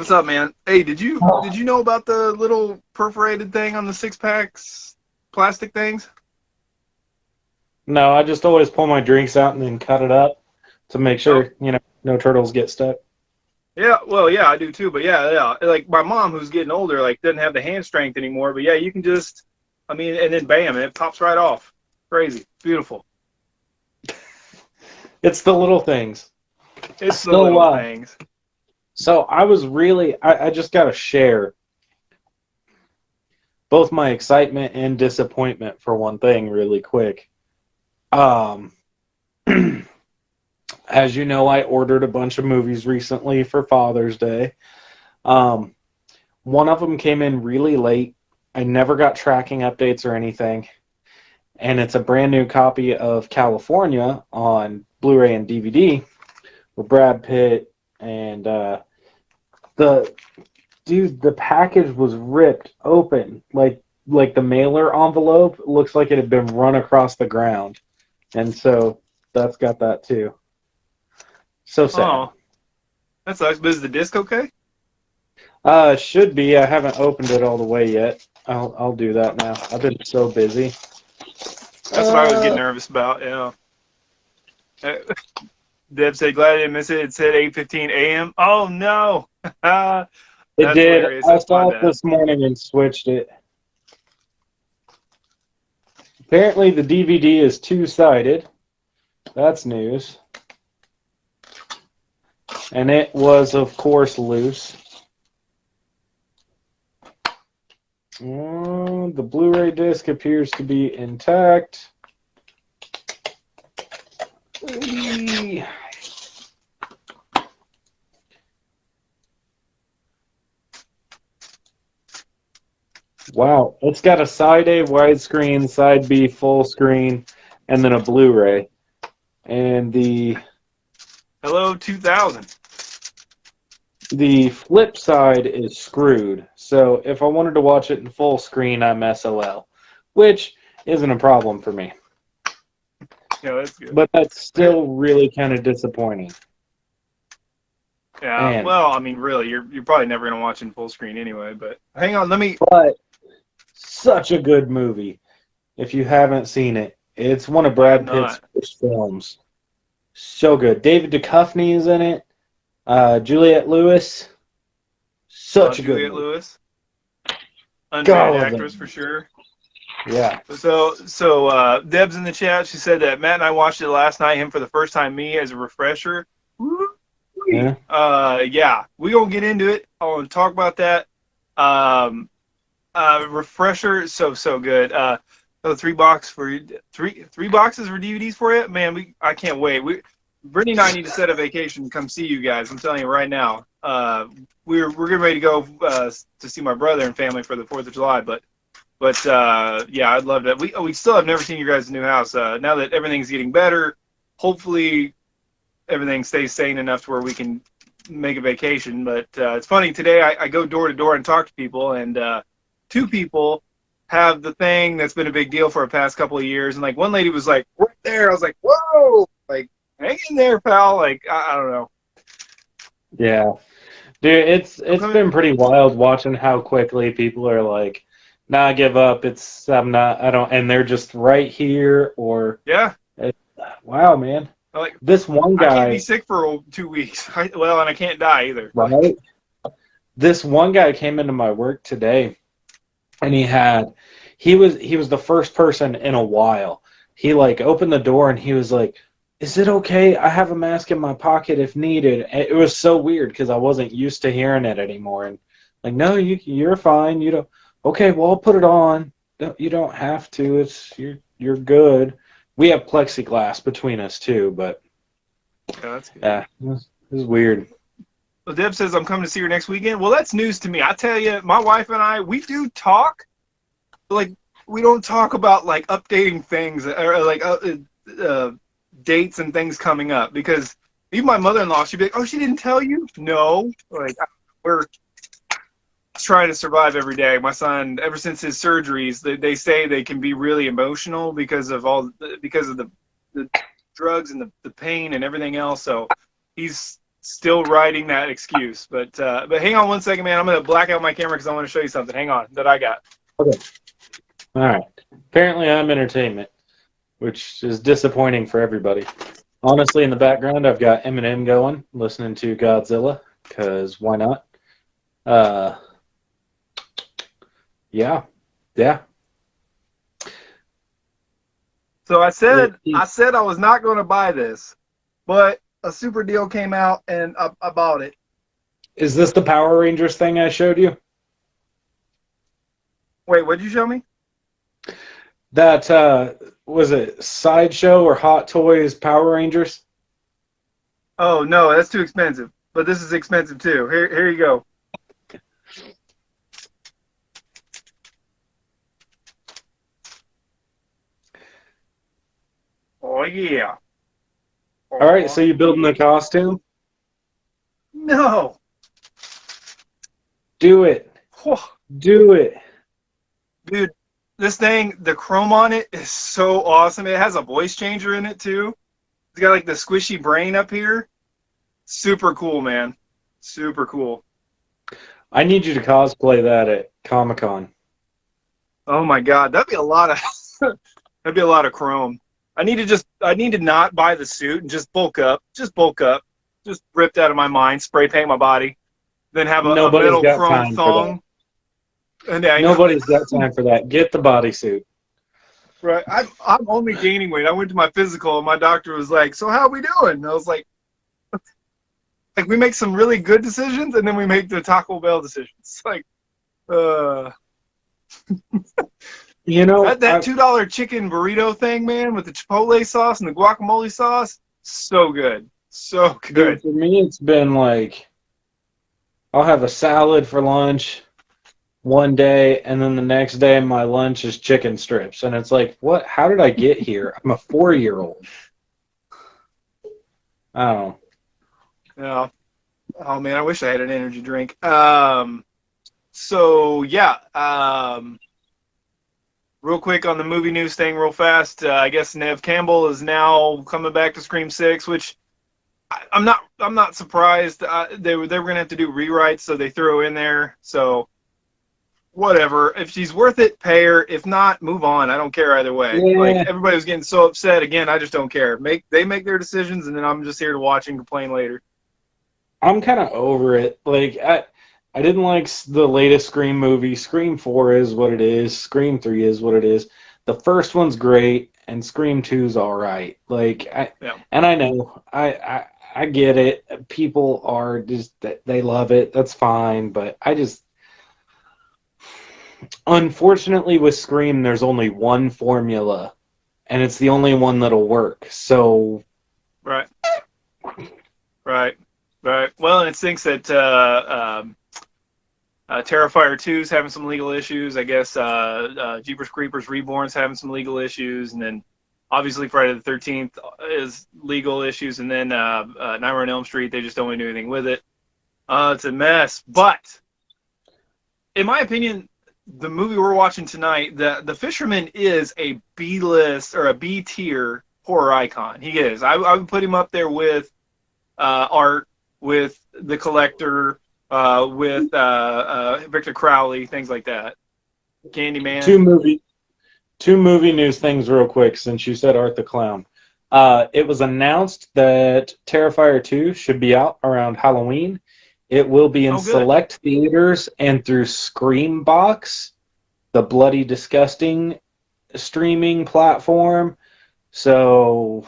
What's up, man? Hey, did you Oh, did you know about the little perforated thing on the six packs, plastic things? no, I just always pull my drinks out and then cut it up to make Oh, sure, no turtles get stuck. yeah. Well, yeah, I do too. But yeah, yeah. Like my mom, who's getting older, like doesn't have the hand strength anymore. But yeah, you can just, I mean, and then bam, and it pops right off. Crazy, beautiful. It's the little things. It's the So, little things. I just got to share both my excitement and disappointment for one thing really quick. Um, as you know, I ordered a bunch of movies recently for Father's Day. Um, One of them came in really late. I never got tracking updates or anything. And it's a brand new copy of California on Blu-ray and DVD with Brad Pitt and the the package was ripped open like the mailer envelope looks like it had been run across the ground, and so that's got that too. So sad. Oh, that sucks. But is the disc okay? Should be. I haven't opened it all the way yet. I'll do that now. I've been so busy. That's what I was getting Uh, nervous about. Yeah. Deb said, "Glad I didn't miss it." It said 8:15 a.m. Oh no. it That's did. hilarious. I That's my saw it bad. this morning and switched it. Apparently, the DVD is two-sided. That's news. And it was, of course, loose. The Blu-ray disc appears to be intact. Eee. Wow, it's got a side A widescreen, side B full screen, and then a Blu-ray. And Hello, 2000. the flip side is screwed. So if I wanted to watch it in full screen, I'm SOL, which isn't a problem for me. Yeah, that's good. But that's still really kind of disappointing. Yeah, Man, well, I mean, really, you're probably never gonna watch in full screen anyway. But hang on, let me. but such a good movie. If you haven't seen it, it's one of I have Brad Pitt's not. first films. So good. David Duchovny is in it. Juliette Lewis. Such a good Juliette movie. Lewis, God, I underrated love actress that for movie. sure. Yeah. So Deb's in the chat. She said that Matt and I watched it last night. Him for the first time. Me as a refresher. Woo-wee. Yeah. Yeah, we gonna get into it. I want to talk about that. Um, refresher, so good. So three boxes for DVDs for you, man. I can't wait. Brittany and I need to set a vacation and come see you guys. I'm telling you right now. We're getting ready to go to see my brother and family for the 4th of July, but yeah, I'd love that. We still have never seen you guys' new house. Now that everything's getting better, hopefully everything stays sane enough to where we can make a vacation. But it's funny, today I go door to door and talk to people, and two people have the thing that's been a big deal for the past couple of years. And like one lady was like, right there. I was like, whoa, like hang in there, pal. Like I don't know. Yeah. Dude, I'm it's coming. been pretty wild watching how quickly people are like, nah, give up. I'm not, I don't, and they're just right here or, Yeah. it, wow, man. Like This one I can't be guy, sick for 2 weeks. Well, and I can't die either. right? This one guy came into my work today and he was the first person in a while. He like opened the door and he was like, "Is it okay? I have a mask in my pocket if needed." And it was so weird because I wasn't used to hearing it anymore. And like, no, you're fine. You don't. Okay, well, I'll put it on. You don't have to. You're good. We have plexiglass between us too, but Yeah, that's good. yeah, it was weird. Well, Deb says I'm coming to see her next weekend. Well, that's news to me. I tell you, my wife and I, we do talk. Like we don't talk about like updating things or like dates and things coming up because even my mother-in-law, she'd be like, "Oh, she didn't tell you?" No, like we're trying to survive every day. My son, ever since his surgeries, they say they can be really emotional because of the drugs and the pain and everything else. So he's still riding that excuse. But hang on one second, man. I'm gonna black out my camera because I want to show you something. Hang on, that I got. Okay. All right. Apparently, I'm entertainment, which is disappointing for everybody. Honestly, in the background, I've got Eminem going, listening to Godzilla, because why not? Yeah. So I said I was not going to buy this, but a super deal came out and I bought it. Is this the Power Rangers thing I showed you? Wait, what'd you show me? That, was it Sideshow or Hot Toys Power Rangers? Oh no, that's too expensive. But this is expensive too. Here you go. Oh yeah. All right, so you building the costume? No. Do it. Do it. Dude, this thing, the chrome on it is so awesome. It has a voice changer in it too. It's got like the squishy brain up here. Super cool, man. Super cool. I need you to cosplay that at Comic-Con. Oh my god, that'd be a lot of chrome. I need to not buy the suit and just bulk up. Just ripped out of my mind, spray paint my body, then have a metal chrome thong. And Nobody's got time for that. Get the bodysuit. Right. I'm only gaining weight. I went to my physical and my doctor was like, "So how are we doing?" And I was like we make some really good decisions and then we make the Taco Bell decisions. Like You know, that $2 chicken burrito thing, man, with the chipotle sauce and the guacamole sauce, so good. So good. Dude, for me, it's been like, I'll have a salad for lunch one day, and then the next day my lunch is chicken strips. And it's like, what? How did I get here? I'm a 4-year-old. I don't know. Yeah. Oh, man, I wish I had an energy drink. So, yeah. Real quick on the movie news thing, real fast. I guess Neve Campbell is now coming back to Scream 6, which I'm not surprised. They were going to have to do rewrites, so they threw her in there. So whatever. If she's worth it, pay her. If not, move on. I don't care either way. Yeah. Like everybody was getting so upset. Again, I just don't care. They make their decisions, and then I'm just here to watch and complain later. I'm kind of over it. Like, I didn't like the latest Scream movie. Scream 4 is what it is. Scream 3 is what it is. The first one's great, and Scream 2's all right. Like, and I know, I get it. People are just, they love it. That's fine. But I just, unfortunately with Scream, there's only one formula, and it's the only one that'll work. So. Right. Well, and it stinks that Terrifier 2 is having some legal issues. I guess Jeepers Creepers Reborn's having some legal issues, and then obviously Friday the 13th is legal issues, and then Nightmare on Elm Street, they just don't want to do anything with it. It's a mess. But in my opinion, the movie we're watching tonight, The Fisherman, is a B-list or a B-tier horror icon. He is. I would put him up there with Art, with The Collector, with Victor Crowley, things like that. Candyman. Two movie news things real quick, since you said Art the Clown. It was announced that Terrifier 2 should be out around Halloween. It will be in select theaters and through Screambox, the Bloody Disgusting streaming platform. So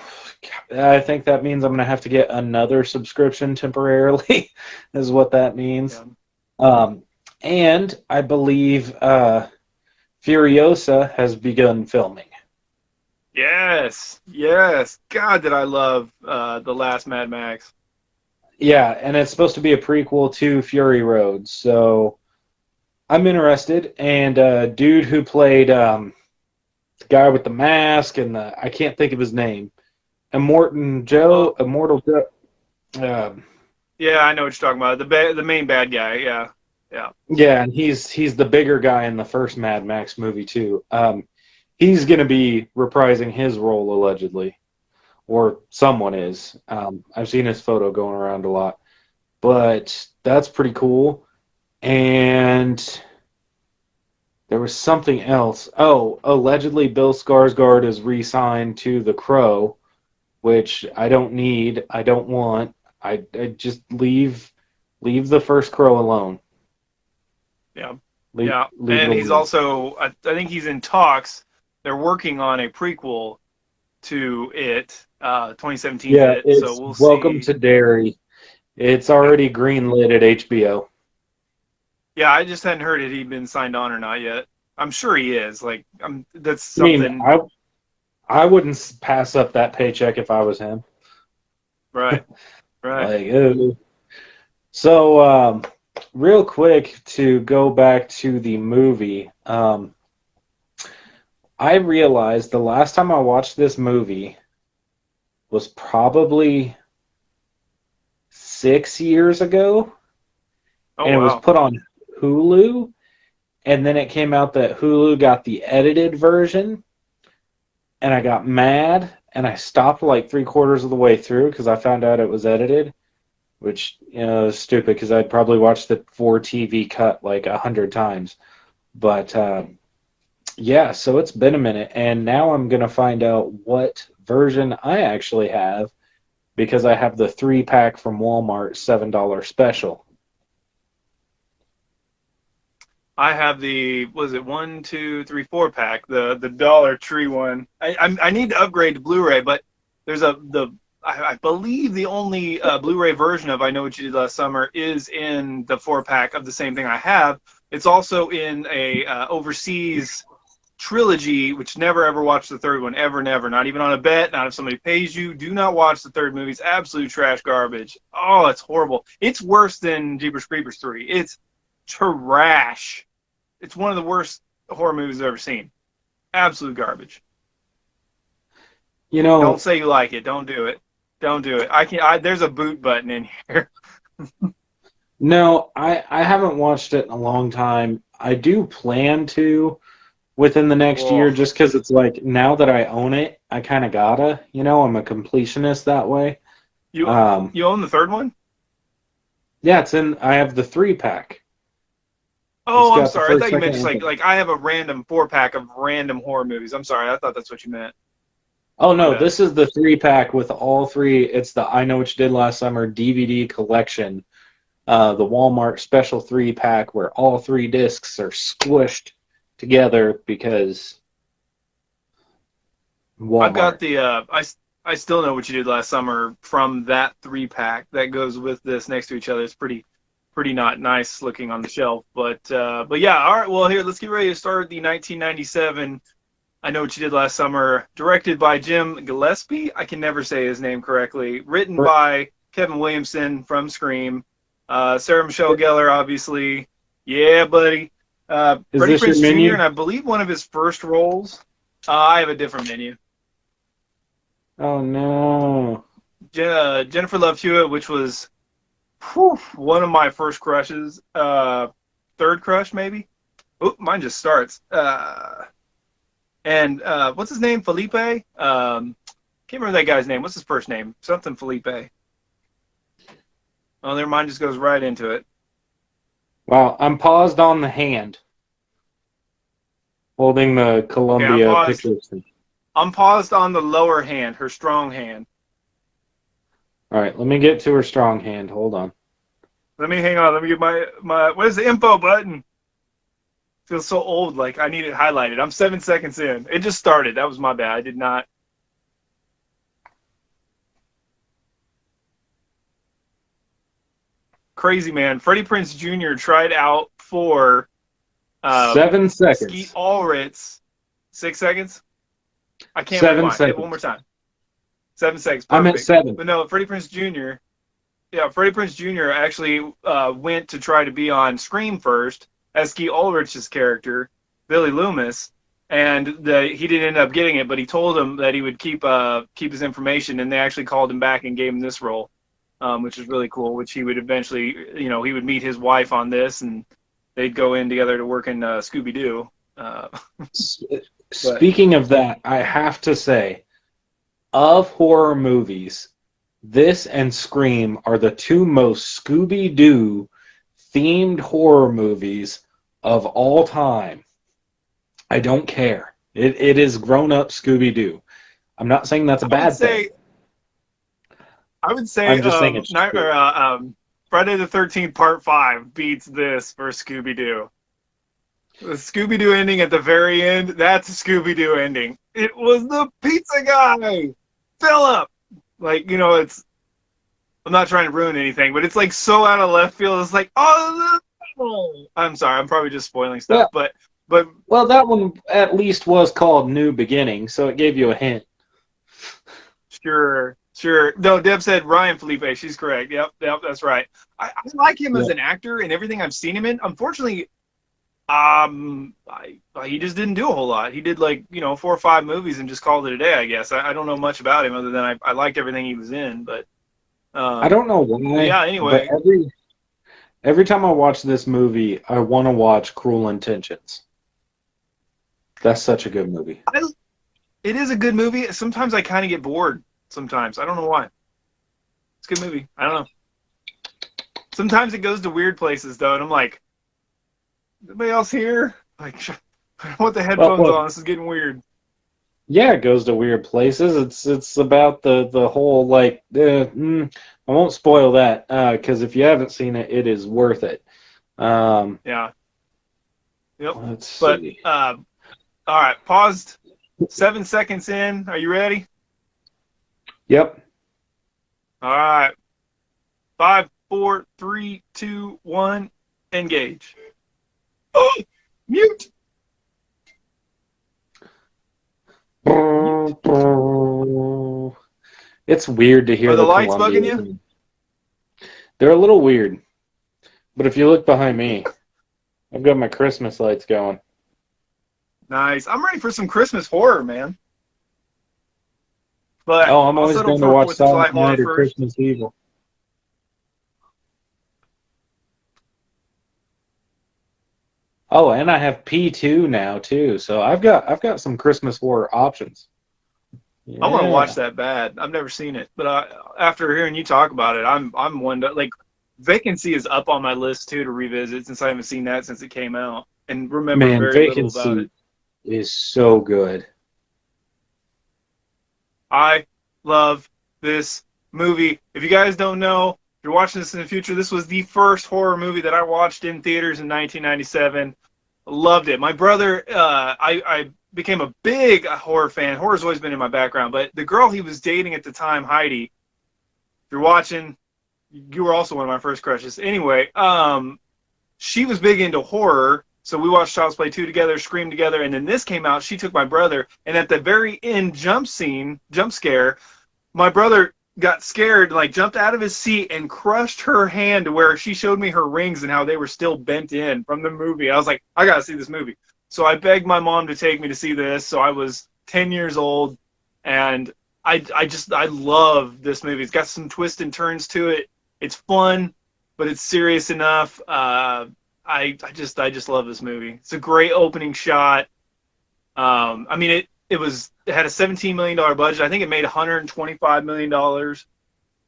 I think that means I'm going to have to get another subscription temporarily, is what that means. Yeah. And I believe Furiosa has begun filming. Yes. God, did I love the last Mad Max. Yeah, and it's supposed to be a prequel to Fury Road, so I'm interested. And dude who played the guy with the mask and I can't think of his name, Immortal Joe. Yeah, I know what you're talking about. The main bad guy. Yeah. Yeah, and he's the bigger guy in the first Mad Max movie too. He's going to be reprising his role allegedly, or someone is. I've seen his photo going around a lot. but that's pretty cool. And there was something else. Oh, allegedly Bill Skarsgård is re-signed to The Crow, which I don't need. I don't want. I just leave the first Crow alone. Yeah. Leave Yeah. leave it And he's alone. also, I think he's in talks. They're working on a prequel to it, 2017's Yeah, It. So it's we'll Welcome see. to Derry. It's already greenlit at HBO. Yeah, I just hadn't heard it. He'd been signed on or not yet. I'm sure he is. Like, that's I mean, something. I wouldn't pass up that paycheck if I was him. Right. Right. Like, so real quick to go back to the movie, I realized the last time I watched this movie was probably 6 years ago, Oh and it was wow. put on Hulu, and then it came out that Hulu got the edited version, and I got mad, and I stopped like 3/4 of the way through because I found out it was edited, which is stupid because I'd probably watched the 4 TV cut like 100 times. But yeah, so it's been a minute, and now I'm gonna find out what version I actually have because I have the 3 pack from Walmart $7 special. I have the was it 1, 2, 3, 4 pack, the Dollar Tree one. I need to upgrade to Blu-ray, but there's I believe the only Blu-ray version of I Know What You Did Last Summer is in the 4 pack of the same thing I have. It's also in a overseas trilogy, which never ever watched the third one, ever, never. Not even on a bet. Not if somebody pays you. Do not watch the third movie. It's absolute trash garbage. Oh, it's horrible. It's worse than Jeepers Creepers 3. It's trash. It's one of the worst horror movies I've ever seen. Absolute garbage. You Don't know, say you like it. Don't do it. Don't do it. There's a boot button in here. no, I haven't watched it in a long time. I do plan to within the next year Oh, just because it's like now that I own it, I kind of gotta, I'm a completionist that way. you Um, you own the third one? yeah, I have the 3 pack. It's Oh, I'm got the sorry. I first, thought you second, meant just and third. like I have a random 4 pack of random horror movies. I'm sorry. I thought that's what you meant. Oh My no, bad. this is the 3 pack with all three. It's the I Know What You Did Last Summer DVD collection, the Walmart special 3 pack where all 3 discs are squished together because I've got Walmart. the I still know what you did last summer from that 3 pack that goes with this next to each other. It's pretty not nice looking on the shelf, but yeah. All right, well here let's get ready to start the 1997. I Know What You Did Last Summer, directed by Jim Gillespie. I can never say his name correctly. Written by Kevin Williamson from Scream. Sarah Michelle Gellar, obviously. Yeah, buddy. Is Freddie this your Prinze Jr., menu? and I believe one of his first roles. I have a different menu. Oh no. Jennifer Love Hewitt, which was one of my first crushes. Third crush, maybe. Oh, mine just starts. And what's his name? Felipe? Can't remember that guy's name. What's his first name? Something Felipe. Oh, their mind just goes right into it. Wow, I'm paused on the hand holding the Okay, I'm Columbia paused. pictures. I'm paused on the lower hand, her strong hand. All right, let me get to her strong hand. Hold on. Let me hang on. Let me get my. Where's the info button? Feels so old. Like I need it highlighted. I'm 7 seconds in. It just started. That was my bad. I did not. Crazy man. Freddie Prinze Jr. tried out for Seven Skeet seconds. Ulrich's. 6 seconds. I can't Seven rewind. Hit one more seconds. time. 7 seconds. I'm at Perfect. 7. But no, Freddie Prinze Jr. Yeah, Freddie Prinze Jr. actually went to try to be on Scream first as Skeet Ulrich's character, Billy Loomis, and he didn't end up getting it. But he told him that he would keep his information, and they actually called him back and gave him this role, which is really cool. Which he would eventually, he would meet his wife on this, and they'd go in together to work in Scooby Doo. But Speaking of that, I have to say, of horror movies, This and Scream are the two most Scooby-Doo themed horror movies of all time. I don't care. It is grown-up Scooby-Doo. I'm not saying that's a I would bad thing. say, I would say, I'm just saying it's Night, true. Friday the 13th Part 5 beats this for Scooby Doo. The Scooby Doo ending at the very end, that's a Scooby Doo ending. It was the pizza guy, Philip. Like, it's. I'm not trying to ruin anything, but it's like so out of left field. It's like, oh, no. I'm sorry, I'm probably just spoiling stuff, Well, but well, that one at least was called New Beginning, so it gave you a hint. sure, sure. No, Deb said Ryan Felipe. She's correct. Yep, that's right. I like him Yeah. as an actor and everything I've seen him in. Unfortunately, he just didn't do a whole lot. He did like 4 or 5 movies and just called it a day. I guess I don't know much about him other than I liked everything he was in. But I don't know why, yeah. but Anyway, every time I watch this movie, I want to watch Cruel Intentions. That's such a good movie. it is a good movie. Sometimes I kind of get bored. Sometimes I don't know why. It's a good movie. I don't know. Sometimes it goes to weird places though, and I'm like, anybody else here? Like, I want the headphones Well, on. This is getting weird. yeah, it goes to weird places. It's about the whole like. I won't spoil that because if you haven't seen it, it is worth it. Yeah. Yep. Let's But see. all right. Paused. 7 seconds in. Are you ready? Yep. All right. 5, 4, 3, 2, 1. Engage. Oh, mute. It's weird to hear Are the the lights bugging Columbia. you? They're a little weird, but if you look behind me, I've got my Christmas lights going. Nice. I'm ready for some Christmas horror, man. But Oh, I'm I'll always settle going to for watch 4th of July Silent horror Night or first. Christmas Evil. Oh, and I have P2 now too, so I've got some Christmas horror options. I want to watch Yeah, that bad. I've never seen it, but after hearing you talk about it, I'm one to like. Vacancy is up on my list too to revisit since I haven't seen that since it came out and remember man, very little about it. Vacancy is so good. I love this movie. If you guys don't know, if you're watching this in the future, this was the first horror movie that I watched in theaters in 1997. Loved it. My brother, I became a big horror fan. Horror's always been in my background, but the girl he was dating at the time, Heidi, if you're watching, you were also one of my first crushes. Anyway, she was big into horror, so we watched Child's Play 2 together, Scream together, and then this came out. She took my brother, and at the very end jump scare, my brother got scared, like jumped out of his seat and crushed her hand to where she showed me her rings and how they were still bent in from the movie. I was like, I gotta see this movie. So I begged my mom to take me to see this. So I was 10 years old, and I love this movie. It's got some twists and turns to it. It's fun, but it's serious enough. I just love this movie. It's a great opening shot. I mean, it had a $17 million budget. I think it made $125 million.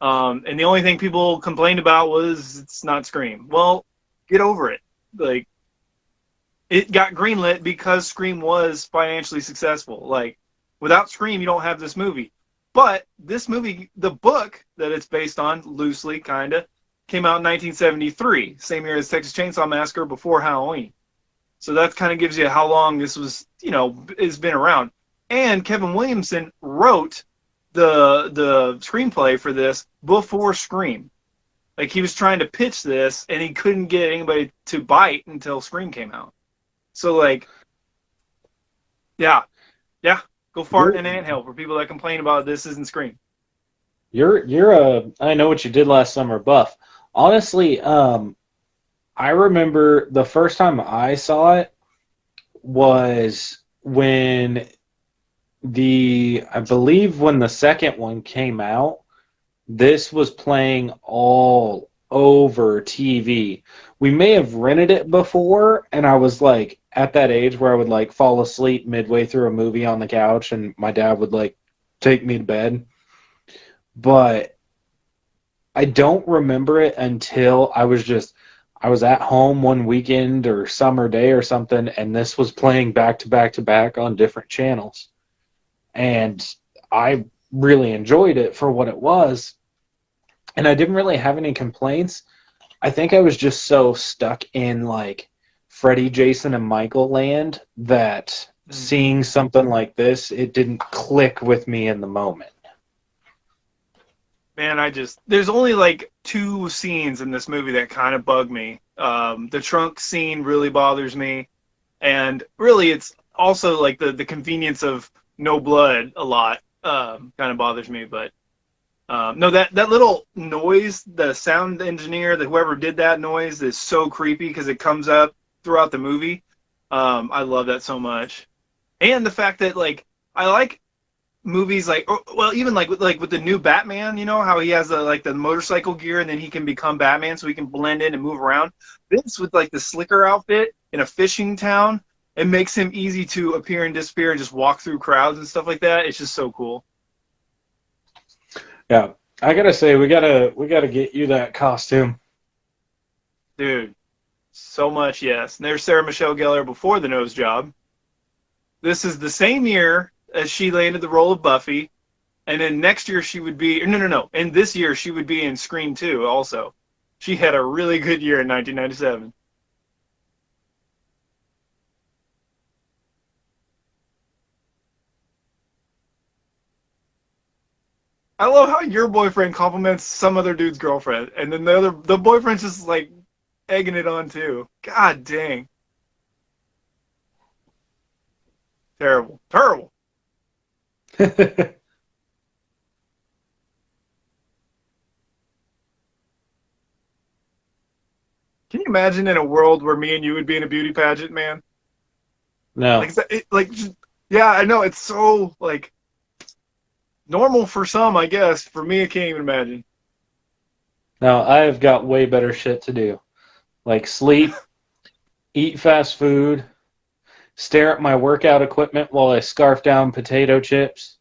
And the only thing people complained about was it's not Scream. Well, get over it. Like, it got greenlit because Scream was financially successful. Like, without Scream, you don't have this movie. But this movie, the book that it's based on, loosely, kind of, came out in 1973, same year as Texas Chainsaw Massacre, before Halloween. So that kind of gives you how long this was, has been around. And Kevin Williamson wrote the screenplay for this before Scream. Like, he was trying to pitch this, and he couldn't get anybody to bite until Scream came out. So, like, yeah, go fart in an anthill for people that complain about this isn't Scream. You're a I know what you did last summer buff. Honestly, I remember the first time I saw it was when I believe when the second one came out, this was playing all over TV. We may have rented it before, and I was like at that age where I would like fall asleep midway through a movie on the couch, and my dad would like take me to bed. But I don't remember it until I was at home one weekend or summer day or something, and this was playing back to back to back on different channels. And I really enjoyed it for what it was. And I didn't really have any complaints. I think I was just so stuck in like Freddy, Jason, and Michael land that seeing something like this, it didn't click with me in the moment. Man, there's only like two scenes in this movie that kind of bug me. The trunk scene really bothers me, and really it's also like the convenience of no blood a lot kind of bothers me. But no, that little noise, the sound engineer, that whoever did that noise is so creepy because it comes up throughout the movie. I love that so much, and the fact that like I like movies like, well, even like with the new Batman, you know how he has the motorcycle gear and then he can become Batman so he can blend in and move around. This with like the slicker outfit in a fishing town, it makes him easy to appear and disappear and just walk through crowds and stuff like that. It's just so cool. Yeah, I gotta say we gotta get you that costume. Dude, so much, yes. And there's Sarah Michelle Gellar before the nose job. This is the same year as she landed the role of Buffy, and then next year she would be no. And this year she would be in Scream 2 also. She had a really good year in 1997. I love how your boyfriend compliments some other dude's girlfriend, and then the boyfriend's just like egging it on too. God dang. Terrible. Terrible. Can you imagine in a world where me and you would be in a beauty pageant, man? No, Like, yeah, I know it's so like normal for some, I guess. For me, I can't even imagine. no, I've got way better shit to do. Like sleep, eat fast food, stare at my workout equipment while I scarf down potato chips.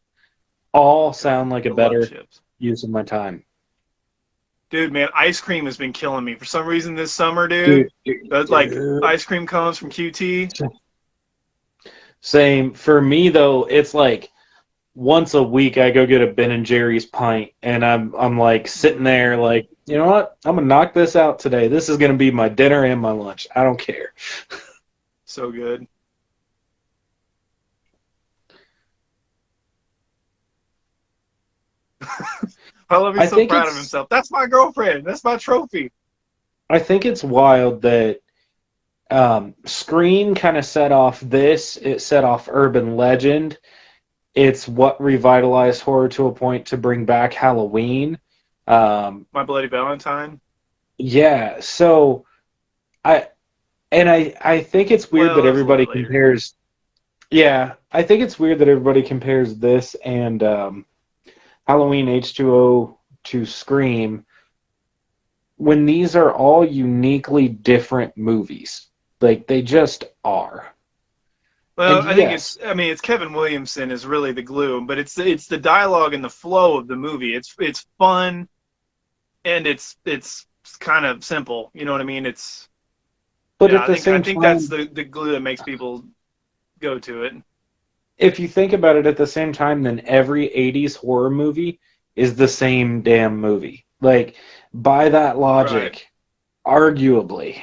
All sound like a I love better chips. use of my time. Dude, man, ice cream has been killing me for some reason this summer, Dude, dude. That's like ice cream cones from QT. same. For me though, it's like once a week I go get a Ben and Jerry's pint, and I'm like sitting there like, you know what? I'm gonna knock this out today. This is gonna be my dinner and my lunch. I don't care. So good. I love he's I so think proud of it's himself. That's my girlfriend. That's my trophy. I think it's wild that Scream kind of set off this. It set off urban legend. It's what revitalized horror to a point to bring back Halloween. My Bloody Valentine. Yeah, so I I think it's weird Well, that that was a little everybody bit later. compares. Yeah, I think it's weird that everybody compares this and Halloween H2O to Scream when these are all uniquely different movies. Like they just are. Well, And I think yes, I mean, it's Kevin Williamson is really the glue, but it's the dialogue and the flow of the movie. It's fun and it's kind of simple. You know what I mean? It's but yeah. at I the think I same think that's time, the glue that makes people go to it. if you think about it at the same time, then every 80s horror movie is the same damn movie. Like, by that Right. logic, arguably.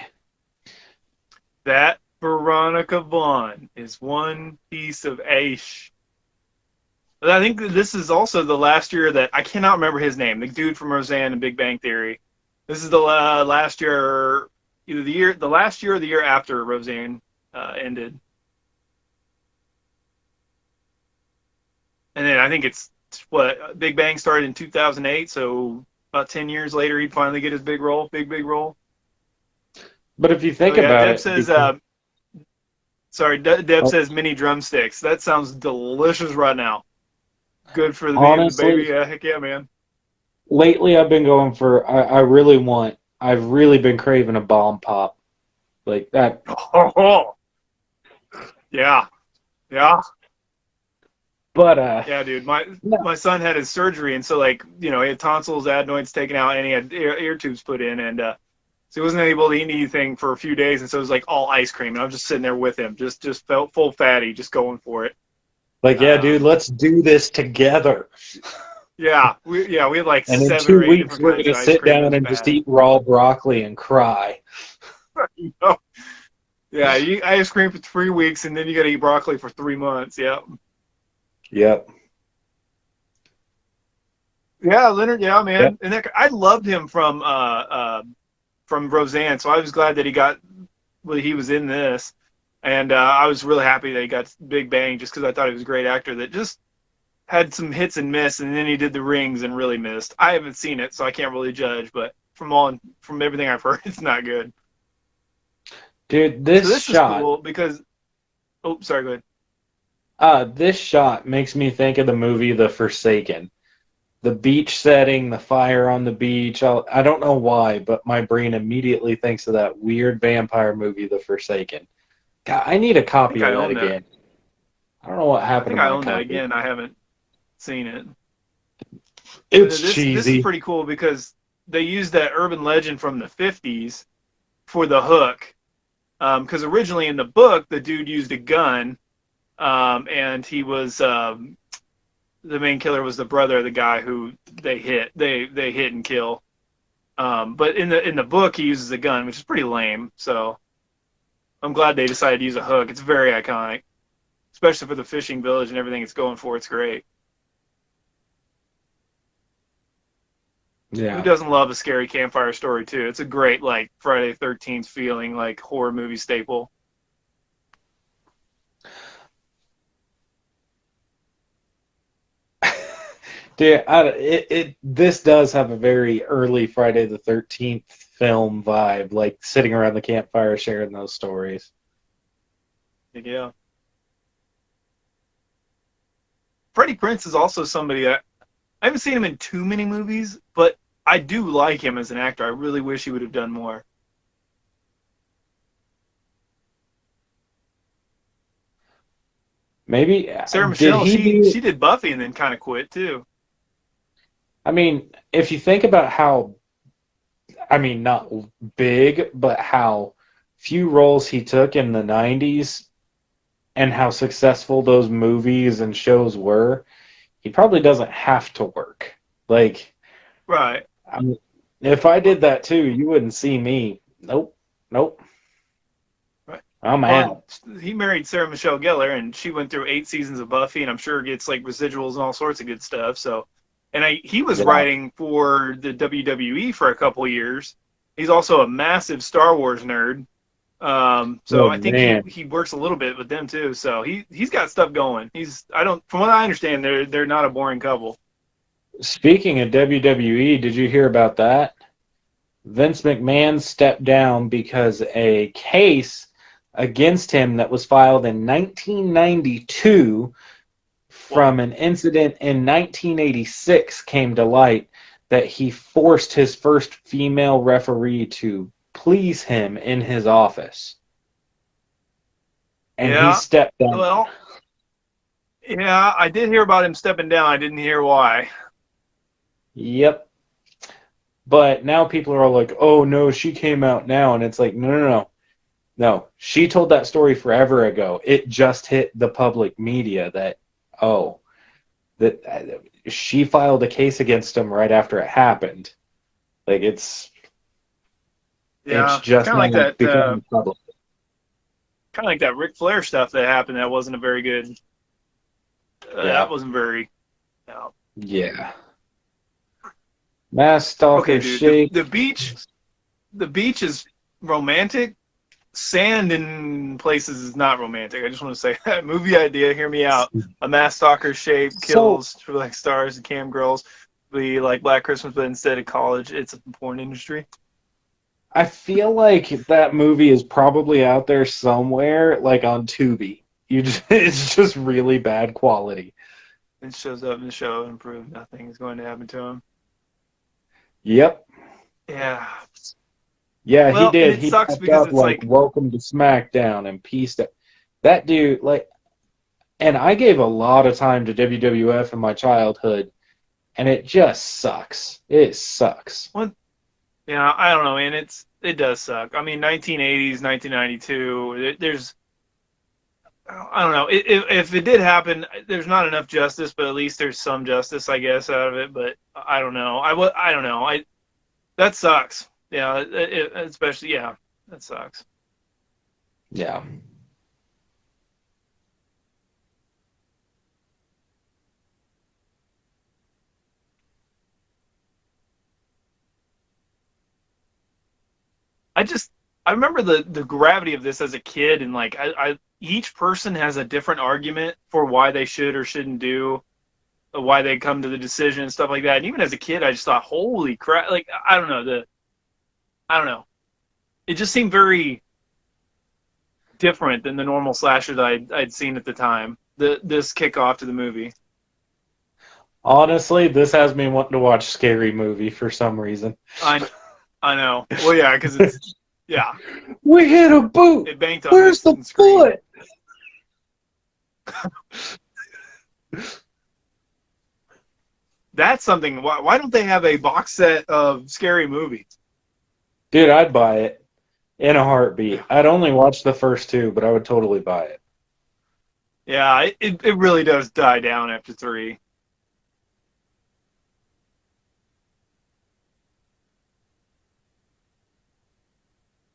That Veronica Vaughn is one piece of ace. But I think that this is also the last year that I cannot remember his name. The dude from Roseanne and Big Bang Theory. This is the last year, either the last year or the year after Roseanne ended. And then I think it's what Big Bang started in 2008, so about 10 years later he'd finally get his big role, big role. But if you So think yeah, about Deb it, says because, Deb oh, says mini drumsticks. That sounds delicious right now. Good for the being the baby. honestly, Yeah, heck yeah, man. lately I've been going for, I've really been craving a bomb pop. Like that. Oh, yeah, yeah. But Yeah, dude. no, My son had his surgery, and so like he had tonsils, adenoids taken out, and he had ear tubes put in, and so he wasn't able to eat anything for a few days, and so it was like all ice cream, and I was just sitting there with him, just felt full fatty, just going for it. like, yeah, dude, Um, let's do this together. yeah, we had like And in 7 or 8 2 weeks, different we're kinds gonna of ice sit cream. It down was and just bad. eat raw broccoli and cry. Oh, yeah, you eat ice cream for 3 weeks, and then you got to eat broccoli for 3 months. Yeah. Yep. Yeah, Leonard. Yeah, Yep. man. And I loved him from Roseanne, so I was glad that he was in this, and I was really happy that he got Big Bang just because I thought he was a great actor that just had some hits and miss, and then he did The Rings and really missed. I haven't seen it, so I can't really judge, but from everything I've heard, it's not good. Dude, So this is cool because oh, sorry, go ahead. this shot makes me think of the movie The Forsaken. The beach setting, the fire on the beach. I don't know why, but my brain immediately thinks of that weird vampire movie, The Forsaken. God, I need a I copy think of I that own that. again. I don't know what I happened think to I my own that copy. again. I haven't seen it. But It's this is cheesy. pretty cool because they used that urban legend from the 50s for the hook. Because originally in the book, the dude used a gun, and he was the main killer was the brother of the guy who they hit and kill. But in the book, he uses a gun, which is pretty lame. So I'm glad they decided to use a hook. It's very iconic, especially for the fishing village and everything it's going for. It's great. Who Yeah. doesn't love a scary campfire story too? It's a great like Friday 13th feeling, like horror movie staple. Dude, this does have a very early Friday the 13th film vibe, like sitting around the campfire sharing those stories. Yeah. Freddie Prinze is also somebody that I haven't seen him in too many movies, but I do like him as an actor. I really wish he would have done more. Maybe, Sarah did Michelle, he she do? she did Buffy and then kind of quit too. I mean, if you think about how, I mean, not big, but how few roles he took in the 90s and how successful those movies and shows were, he probably doesn't have to work. Like, Right. I mean, if I did that too, you wouldn't see me. Nope. Nope. Right. I'm Well, out. he married Sarah Michelle Gellar, and she went through 8 seasons of Buffy, and I'm sure gets like residuals and all sorts of good stuff. So, and he was Yeah. writing for the WWE for a couple years. He's also a massive Star Wars nerd. So Oh I think he man. he works a little bit with them too. So he's got stuff going. I don't from what I understand, they're not a boring couple. Speaking of WWE, did you hear about that? Vince McMahon stepped down because a case against him that was filed in 1992 Whoa. from an incident in 1986 came to light that he forced his first female referee to please him in his office. And he Yeah. stepped down. Well, yeah, I did hear about him stepping down. I didn't hear why. Yep. But now people are all like, oh no, she came out now. And it's like, no, no, no. No, she told that story forever ago. It just hit the public media that, oh, that she filed a case against him right after it happened. Like it's Yeah, it's just kind of now like that. becoming public. Kind of like that Ric Flair stuff that happened. That wasn't a very good. That Yeah. wasn't very. No. Yeah. Mass Okay, stalker dude. shape. The beach is romantic. Sand in places is not romantic. I just want to say that movie idea. Hear me out. A mass stalker shape So kills for like stars and cam girls. Be like Black Christmas, but instead of college, it's a porn industry. I feel like that movie is probably out there somewhere, like on Tubi. It's just really bad quality. It shows up in the show and proves nothing is going to happen to him. Yep. Yeah. Yeah, he Well, and did. it He sucks popped because up it's like like, "Welcome to SmackDown" and pieced it. That dude, like, And I gave a lot of time to WWF in my childhood, and it just sucks. It sucks. Well, yeah, I don't know, man. It does suck. I mean, 1980s, 1992. There's I don't know. If it did happen, there's not enough justice, but at least there's some justice, I guess, out of it. But I don't know. I don't know. I That sucks. Yeah, especially yeah, that sucks. Yeah. I just I remember the gravity of this as a kid, and like I each person has a different argument for why they should or shouldn't do, why they come to the decision and stuff like that. And even as a kid, I just thought, holy crap! Like I don't know. It just seemed very different than the normal slashers I'd seen at the time. This kickoff to the movie. Honestly, this has me wanting to watch Scary Movie for some reason. I know. Well, yeah, because it's yeah. We hit a boot. It banked on Where's the foot? That's something. Why don't they have a box set of Scary Movie? Dude, I'd buy it in a heartbeat. I'd only watch the first two, but I would totally buy it. Yeah, it really does die down after 3.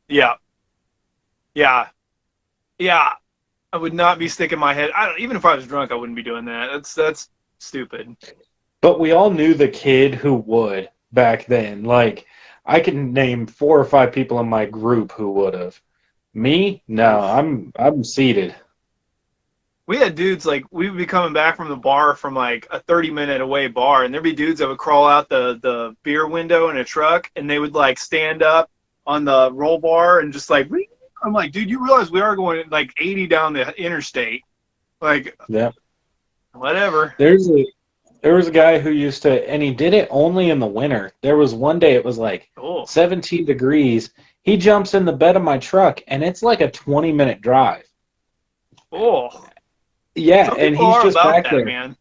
Yeah, yeah, yeah. I would not be sticking my head. I don't, even if I was drunk, I wouldn't be doing that. That's stupid. But we all knew the kid who would back then. Like, I can name 4 or 5 people in my group who would have. Me? No, I'm seated. We had dudes like we would be coming back from the bar from like a 30-minute away bar, and there'd be dudes that would crawl out the beer window in a truck, and they would like stand up on the roll bar and just like I'm like, dude, you realize we are going like 80 down the interstate, like Yeah. whatever. There was a guy who used to, and he did it only in the winter. There was one day it was like Oh, 17 degrees. He jumps in the bed of my truck, and it's like a 20-minute drive. oh, Yeah, some and people he's are just about back that, there. man.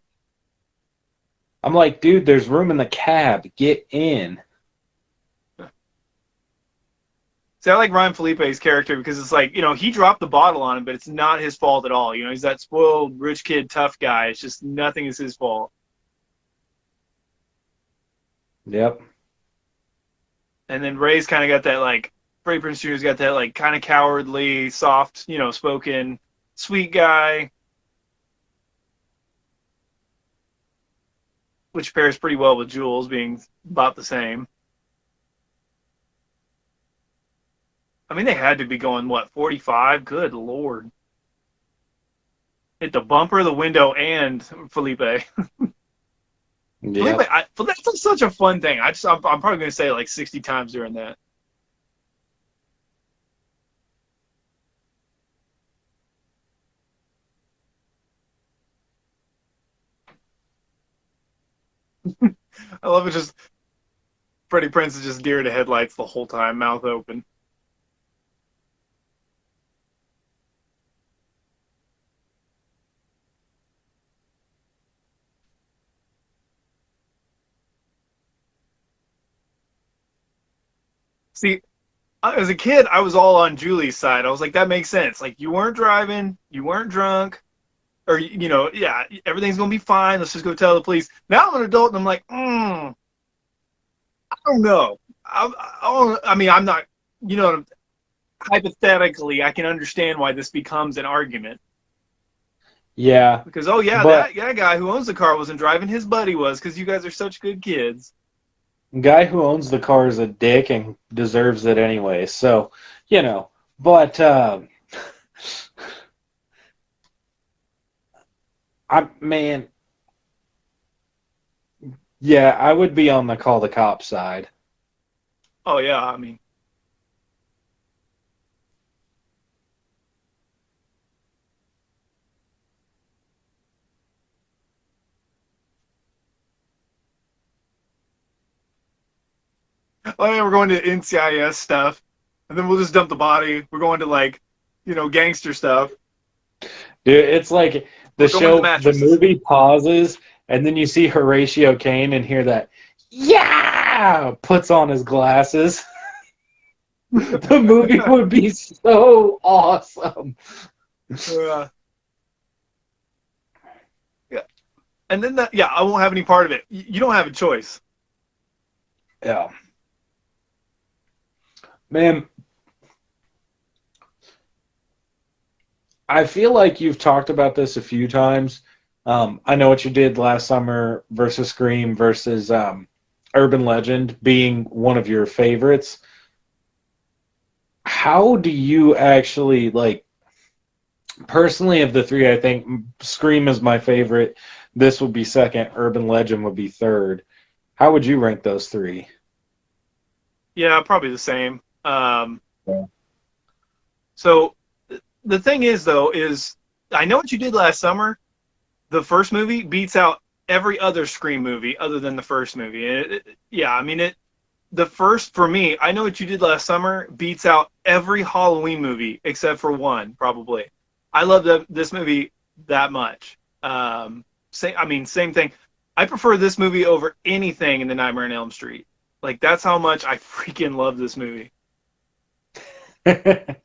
I'm like, dude, there's room in the cab. Get in. See, I like Ryan Felipe's character because it's like, he dropped the bottle on him, but it's not his fault at all. He's that spoiled rich kid, tough guy. It's just nothing is his fault. Yep. And then Ray's kind of got that like Ray Prince Jr.'s got that like kind of cowardly, soft, spoken, sweet guy, which pairs pretty well with Jules being about the same. I mean, they had to be going what 45? Good Lord! Hit the bumper, the window, and Felipe. Yep. That's such a fun thing. I'm probably going to say it like 60 times during that. I love it. Just Freddie Prinze is just deer to headlights the whole time, mouth open. See, as a kid, I was all on Julie's side. I was like, that makes sense. Like, you weren't driving, you weren't drunk, or yeah, everything's gonna be fine. Let's just go tell the police. Now I'm an adult, and I'm like, I don't know. I mean, I'm not. Hypothetically, I can understand why this becomes an argument Yeah. because oh yeah, But that guy who owns the car wasn't driving. His buddy was because you guys are such good kids. guy who owns the car is a dick and deserves it anyway. So, but man, yeah, I would be on the call the cops side. Oh yeah, I mean, oh yeah, we're going to NCIS stuff, and then we'll just dump the body. We're going to like, gangster stuff. Dude, it's like We're going to the the mattresses. movie pauses, and then you see Horatio Kane and hear that, yeah, puts on his glasses. The movie would be so awesome. Uh, yeah. And then that, yeah, I won't have any part of it. You don't have a choice. Yeah. Man, I feel like you've talked about this a few times. I Know What You Did Last Summer versus Scream versus Urban Legend being one of your favorites. How do you actually like? Personally, of the three, I think Scream is my favorite. This would be second. Urban Legend would be third. How would you rank those three? Yeah, probably the same. Yeah. So the thing is, though, is I Know What You Did Last Summer. The first movie beats out every other Scream movie other than the first movie. And yeah, I mean it. The first for me, I Know What You Did Last Summer beats out every Halloween movie except for one, probably. I love this movie that much. Same thing. I prefer this movie over anything in the Nightmare on Elm Street. Like that's how much I freaking love this movie. I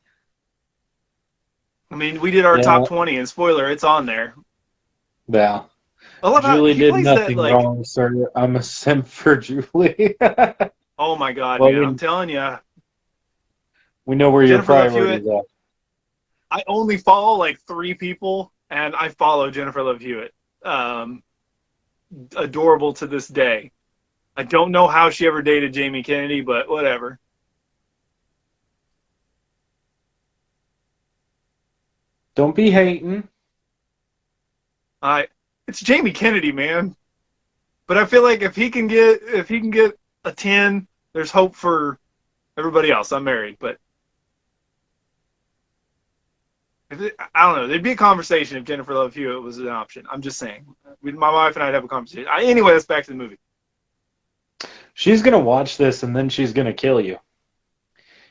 mean, we did our top Yeah, 20, and spoiler, it's on there. yeah. I love how Julie he did plays that nothing like, wrong, sir. I'm a simp for Julie. oh my god, Well, man! I'm telling you, we know where your Jennifer Love Hewitt. priorities are. I only follow like 3 people, and I follow Jennifer Love Hewitt. Um, Adorable to this day. I don't know how she ever dated Jamie Kennedy, but whatever. Don't be hating. It's Jamie Kennedy, man. But I feel like if he can get a 10, there's hope for everybody else. I'm married, but I don't know. There'd be a conversation if Jennifer Love Hewitt was an option. I'm just saying. My wife and I'd have a conversation. Anyway, let's back to the movie. She's gonna watch this and then she's gonna kill you.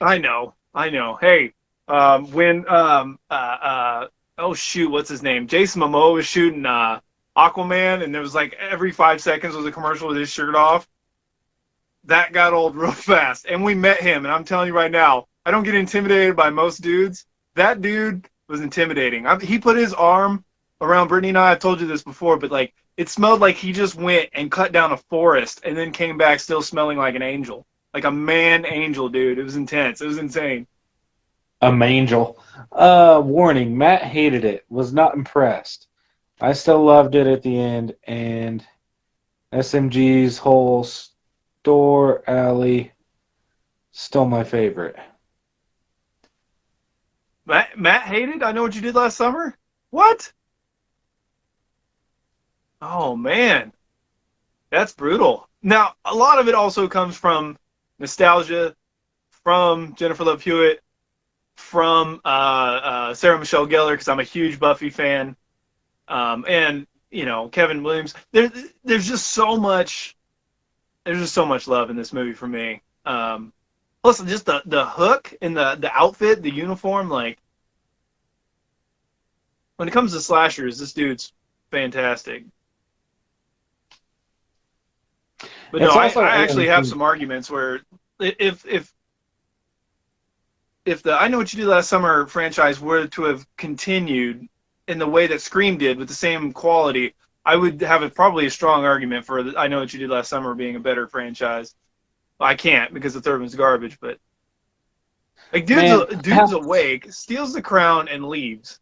I know. Hey, when oh shoot, what's his name? Jason Momoa was shooting Aquaman, and there was like every 5 seconds was a commercial with his shirt off. That got old real fast, and we met him, and I'm telling you right now, I don't get intimidated by most dudes. That dude was intimidating. He put his arm around Brittany and I. I've told you this before, but like it smelled like he just went and cut down a forest and then came back still smelling like an angel. Like a man angel, dude. It was intense. It was insane. A mangel. Warning, Matt hated it, was not impressed. I still loved it at the end, and SMG's whole store alley, still my favorite. Matt hated I Know What You Did Last Summer? What? Oh, man. That's brutal. Now, a lot of it also comes from nostalgia, from Jennifer Love Hewitt, from Sarah Michelle Gellar, because I'm a huge Buffy fan, and Kevin Williams. There's just so much. There's just so much love in this movie for me. Plus, just the hook and the outfit, the uniform. Like when it comes to slashers, this dude's fantastic. But no, It's I also actually have some arguments where if the I Know What You Did Last Summer franchise were to have continued in the way that Scream did with the same quality, I would have probably a strong argument for I Know What You Did Last Summer being a better franchise. Well, I can't because the third one's garbage, but like dude's awake, steals the crown, and leaves.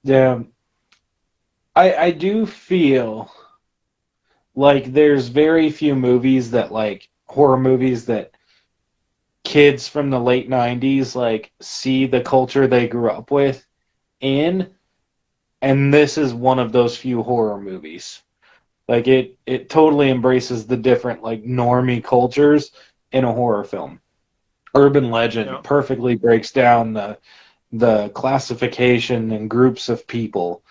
Yeah, I do feel like there's very few movies that like horror movies that kids from the late 90s like see the culture they grew up with in, and this is one of those few horror movies. Like it totally embraces the different like normie cultures in a horror film. Urban Legend perfectly breaks down the classification and groups of people.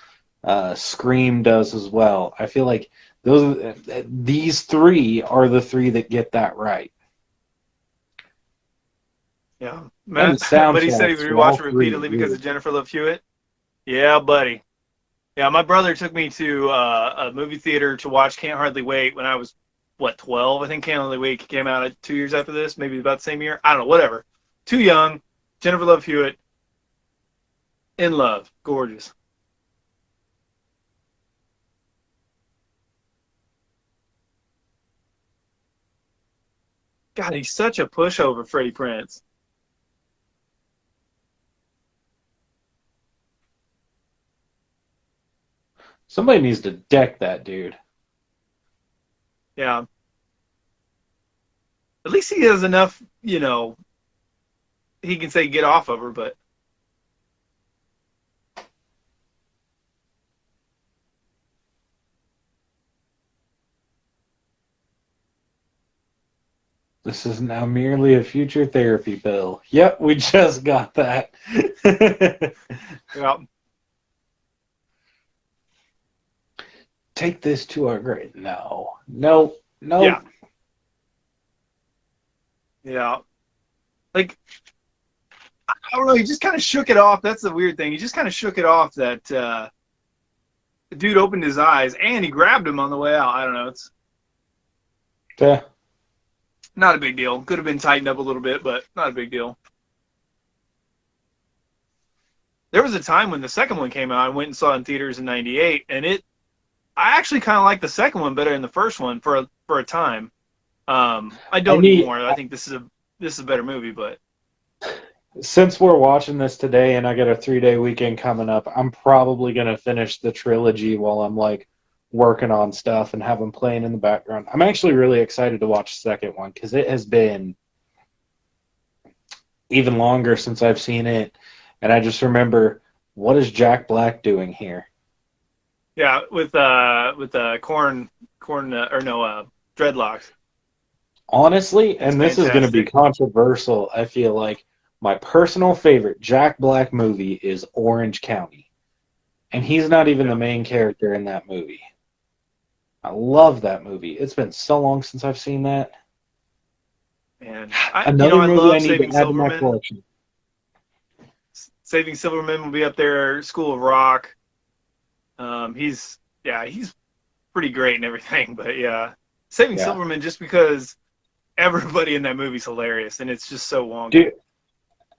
Scream does as well. I feel like these three are the three that get that right. Yeah, And Matt, the but he said he soundtracks would for all rewatch it three. repeatedly because of Jennifer Love Hewitt. Yeah, buddy. Yeah, my brother took me to a movie theater to watch Can't Hardly Wait when I was, what, 12? I think Can't Hardly Wait came out 2 years after this, maybe about the same year. I don't know, whatever. Too young. Jennifer Love Hewitt, in love, gorgeous. God, he's such a pushover, Freddie Prinze. Somebody needs to deck that dude. Yeah. At least he has enough, he can say get off of her, but This is now merely a future therapy bill. Yep, we just got that. yeah. Take this to our grave. No. No. No. Yeah. Yeah. Like, I don't know, he just kind of shook it off. That's the weird thing. He just kind of shook it off that the dude opened his eyes and he grabbed him on the way out. I don't know. It's Yeah. not a big deal. Could have been tightened up a little bit, but not a big deal. There was a time when the second one came out. I went and saw it in theaters in '98, and I actually kind of like the second one better than the first one for a time. I don't anymore. I think this is a better movie, but Since we're watching this today and I got a 3-day weekend coming up, I'm probably going to finish the trilogy while I'm like working on stuff and have them playing in the background. I'm actually really excited to watch the second one because it has been even longer since I've seen it. And I just remember, what is Jack Black doing here? yeah, with corn or no dreadlocks. Honestly, It's and this is going to be fantastic. controversial, I feel like my personal favorite Jack Black movie is Orange County. And he's not even the Yeah, main character in that movie. I love that movie. It's been so long since I've seen that. and Another I movie I love need to Saving add to my Silverman. collection. Saving Silverman will be up there. School of Rock. He's pretty great and everything, but yeah, Saving Yeah. Silverman just because everybody in that movie's hilarious and it's just so wonky. Do,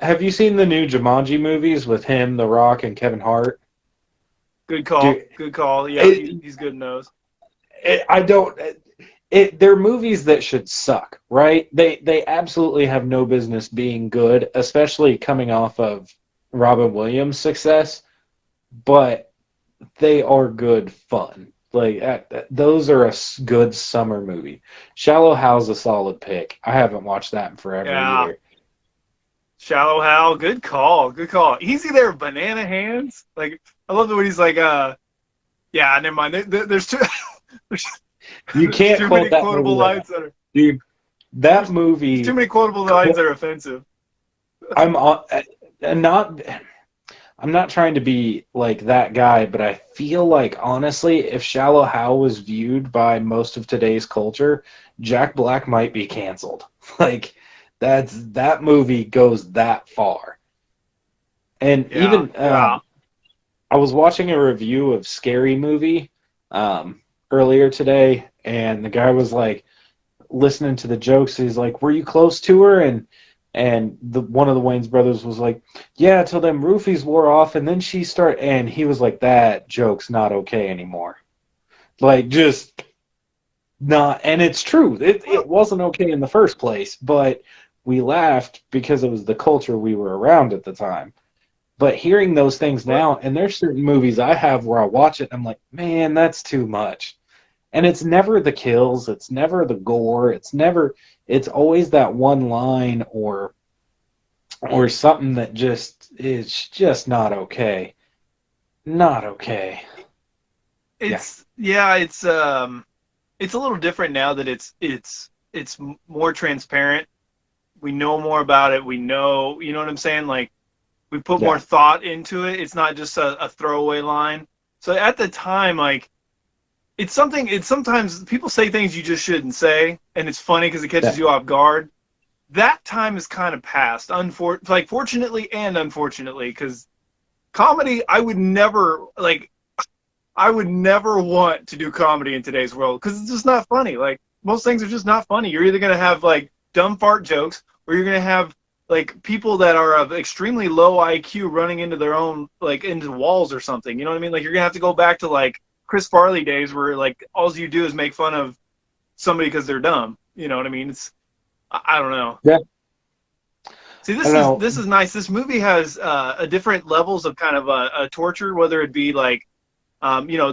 have you seen the new Jumanji movies with him, The Rock, and Kevin Hart? Good call. Do, Good call. Yeah, it, he's good in those. I don't. They're movies that should suck, right? They absolutely have no business being good, especially coming off of Robin Williams' success. But they are good fun. Like those are a good summer movie. Shallow Hal's a solid pick. I haven't watched that in forever Yeah. either. Shallow Hal, good call. Good call. Easy there, banana hands. Like I love the way he's like, yeah, never mind. There's too there's, You there's can't too quote many that quotable movie. lines that are Dude, that there's movie. too many quotable lines that are offensive. I'm on, not. I'm not trying to be like that guy, but I feel like honestly, if Shallow Hal was viewed by most of today's culture, Jack Black might be canceled. Like that movie goes that far. And Yeah, even yeah. I was watching a review of Scary Movie earlier today, and the guy was like listening to the jokes. He's like, "Were you close to her?" And one of the Wayans brothers was like, "Yeah, till them roofies wore off, and then she started." And he was like, "That joke's not okay anymore." Like, just not. And it's true. It wasn't okay in the first place, but we laughed because it was the culture we were around at the time. But hearing those things What? now, and there's certain movies I have where I watch it, and I'm like, man, that's too much. And it's never the kills, it's never the gore, it's always that one line or something that just is just not okay. Not okay. Yeah. It's a little different now that it's more transparent. We know more about it. We know, you know what I'm saying? Like we put more Yeah. thought into it. It's not just a throwaway line. So at the time, like it's something. It's sometimes people say things you just shouldn't say, and it's funny because it Yeah. catches you off guard. That time is kind of past. Fortunately and unfortunately, because comedy, I would never like. I would never want to do comedy in today's world because it's just not funny. Like most things are just not funny. You're either gonna have like dumb fart jokes, or you're gonna have like people that are of extremely low IQ running into their own like into walls or something. You know what I mean? Like you're gonna have to go back to like Chris Farley days where like all you do is make fun of somebody because they're dumb. You know what I mean? It's I don't know. Yeah. See, I don't know. this is nice. This movie has a different levels of kind of a torture, whether it be like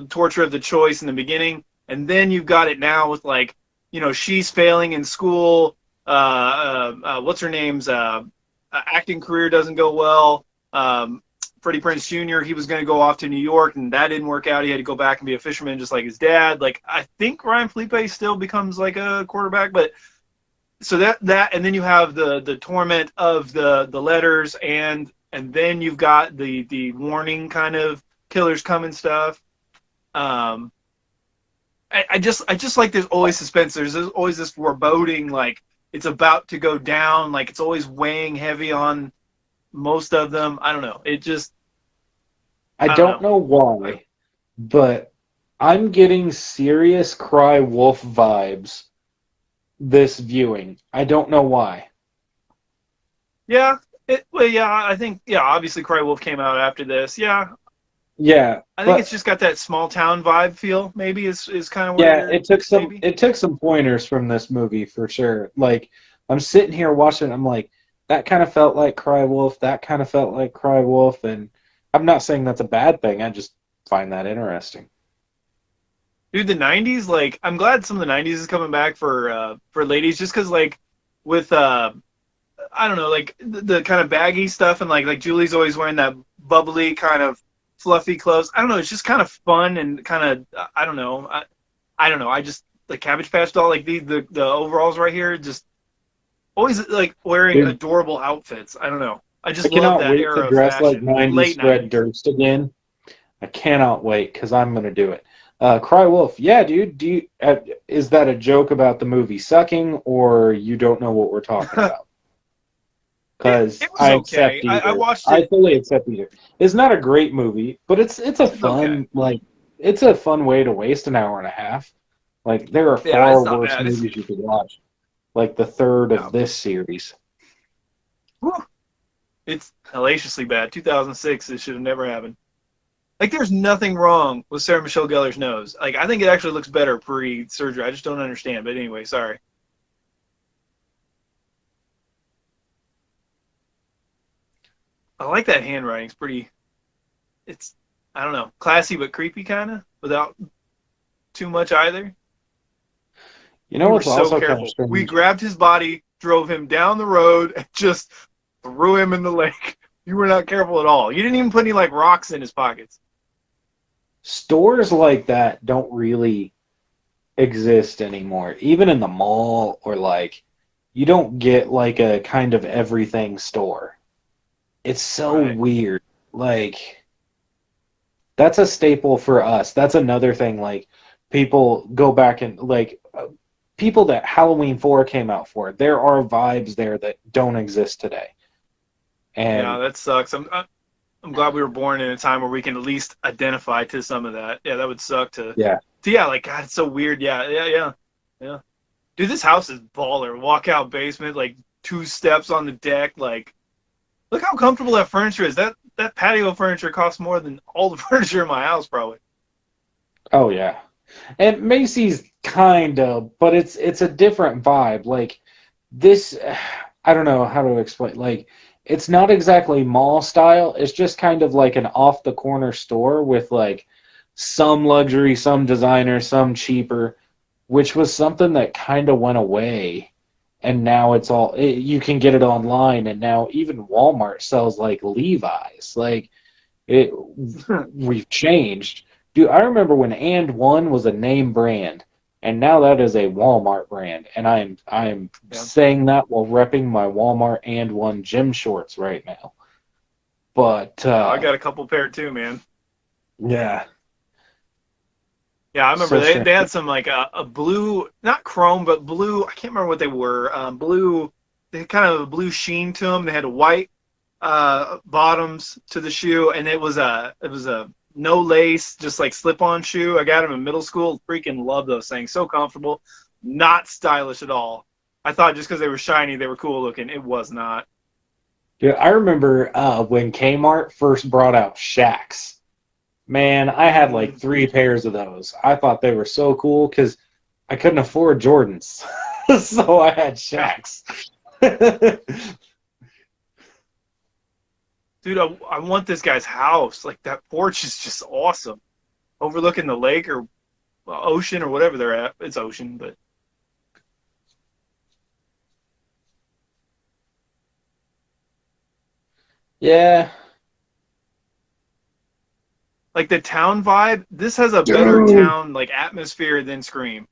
torture of the choice in the beginning, and then you've got it now with like she's failing in school. What's her name's acting career doesn't go well. Freddie Prinze Jr. He was going to go off to New York, and that didn't work out. He had to go back and be a fisherman, just like his dad. Like I think Ryan Felipe still becomes like a quarterback, but so that and then you have the torment of the letters, and then you've got the warning kind of killers coming stuff. I just like there's always suspense. There's always this foreboding, like it's about to go down. Like it's always weighing heavy on most of them. I don't know. It just I don't know why, but I'm getting serious Cry Wolf vibes this viewing. I don't know why. Yeah. I think obviously Cry Wolf came out after this. Yeah. Yeah. I think it's just got that small town vibe feel, maybe is kind of where it took some pointers from this movie for sure. Like I'm sitting here watching, I'm like, that kind of felt like Cry Wolf, that kind of felt like Cry Wolf, and I'm not saying that's a bad thing, I just find that interesting. Dude, the '90s, like I'm glad some of the '90s is coming back for ladies, just because like with I don't know, like the kind of baggy stuff, and like Julie's always wearing that bubbly kind of fluffy clothes. I don't know, it's just kind of fun and kind of I don't know, I don't know. I just like Cabbage Patch Doll, like the overalls right here, just always like wearing Dude, adorable outfits. I don't know. I I just love cannot that wait era to of dress like fashion, 90s late Fred '90s. Durst again. I cannot wait because I'm gonna do it. Cry Wolf, yeah, dude. Is that a joke about the movie sucking, or you don't know what we're talking about? Because It was I okay. accept I either. watched I it. fully accept either. It's not a great movie, but it's a It's okay. fun it's a fun way to waste an hour and a half. Like there are Yeah, far it's not worse bad. movies you could watch, like the third Yeah. of this series. Whew. It's hellaciously bad. 2006. It should have never happened. Like, there's nothing wrong with Sarah Michelle Gellar's nose. Like, I think it actually looks better pre-surgery. I just don't understand. But anyway, sorry. I like that handwriting. It's pretty. It's I don't know, classy but creepy kind of, without too much either. You know We were what's so also kind of careful. We strange? grabbed his body, drove him down the road, and just threw him in the lake. You were not careful at all. You didn't even put any like rocks in his pockets. Stores like that don't really exist anymore. Even in the mall or like you don't get like a kind of everything store. It's so Right. weird. Like that's a staple for us. That's another thing like people go back and like people that Halloween 4 came out for. There are vibes there that don't exist today. Yeah, And that sucks. I'm glad we were born in a time where we can at least identify to some of that. Yeah, that would suck yeah. yeah, like God, it's so weird. Yeah. Dude, this house is baller. Walkout basement, like 2 steps on the deck. Like, look how comfortable that furniture is. That patio furniture costs more than all the furniture in my house, probably. Oh yeah. And Macy's kind of, but it's a different vibe. Like this, I don't know how to explain. Like it's not exactly mall style. It's just kind of like an off the corner store with like some luxury, some designer, some cheaper, which was something that kind of went away. And now it's all you can get it online, and now even Walmart sells like Levi's. Like it, we've changed. Dude, I remember when And One was a name brand, and now that is a Walmart brand. And I am Yeah. saying that while repping my Walmart And One gym shorts right now. But I got a couple pair too, man. yeah, Yeah, I remember so strange. they had some like a blue, not chrome, but blue. I can't remember what they were. Blue, they had kind of a blue sheen to them. They had white bottoms to the shoe, and it was a no lace, just like slip-on shoe. I got them in middle school. Freaking love those things. So comfortable. Not stylish at all. I thought just because they were shiny, they were cool looking. It was not. Yeah, I remember when Kmart first brought out Shacks. Man, I had like Mm, 3 pairs of those. I thought they were so cool because I couldn't afford Jordans, so I had yeah. Shacks. Dude, I want this guy's house. Like, that porch is just awesome. Overlooking the lake or ocean or whatever they're at. It's ocean, but Yeah, like the town vibe, this has a better dude, town like atmosphere than Scream.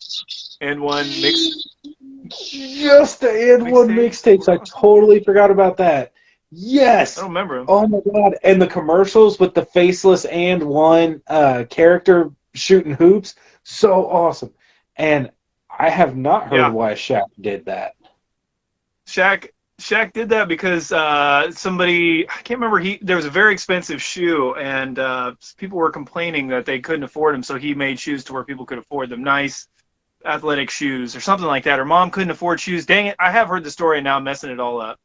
And one just the and one mixtapes mixtapes. were I awesome. totally forgot about that. I Yes. don't remember them. Oh my god! And the commercials with the faceless and one character shooting hoops, so awesome. And I have not heard Yeah, why Shaq did that. Shaq Shaq did that because somebody, I can't remember, he there was a very expensive shoe and people were complaining that they couldn't afford them, so he made shoes to where people could afford them. Nice athletic shoes or something like that. Or mom couldn't afford shoes. Dang it, I have heard the story and now I'm messing it all up.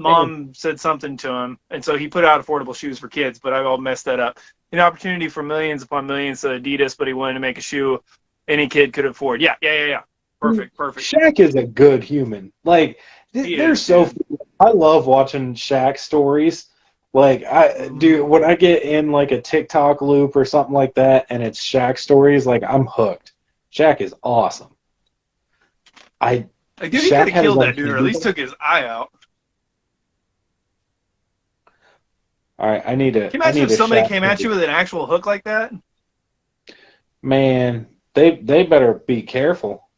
Hey, Mom said something to him, and so he put out affordable shoes for kids. But I all messed that up. An opportunity for millions upon millions to Adidas, but he wanted to make a shoe any kid could afford. Yeah, yeah, yeah, yeah. Perfect, perfect. Shaq is a good human. Like He they're is, so. dude. I love watching Shaq stories. Like I Mm-hmm. do when I get in like a TikTok loop or something like that, and it's Shaq stories. Like I'm hooked. Shaq is awesome. I Like, dude, he could Shaq have had his killed own that dude, or at candy least bar. took his eye out. All right, Can you I imagine need if a somebody Shaq came at candy. you with an actual hook like that? Man, they better be careful.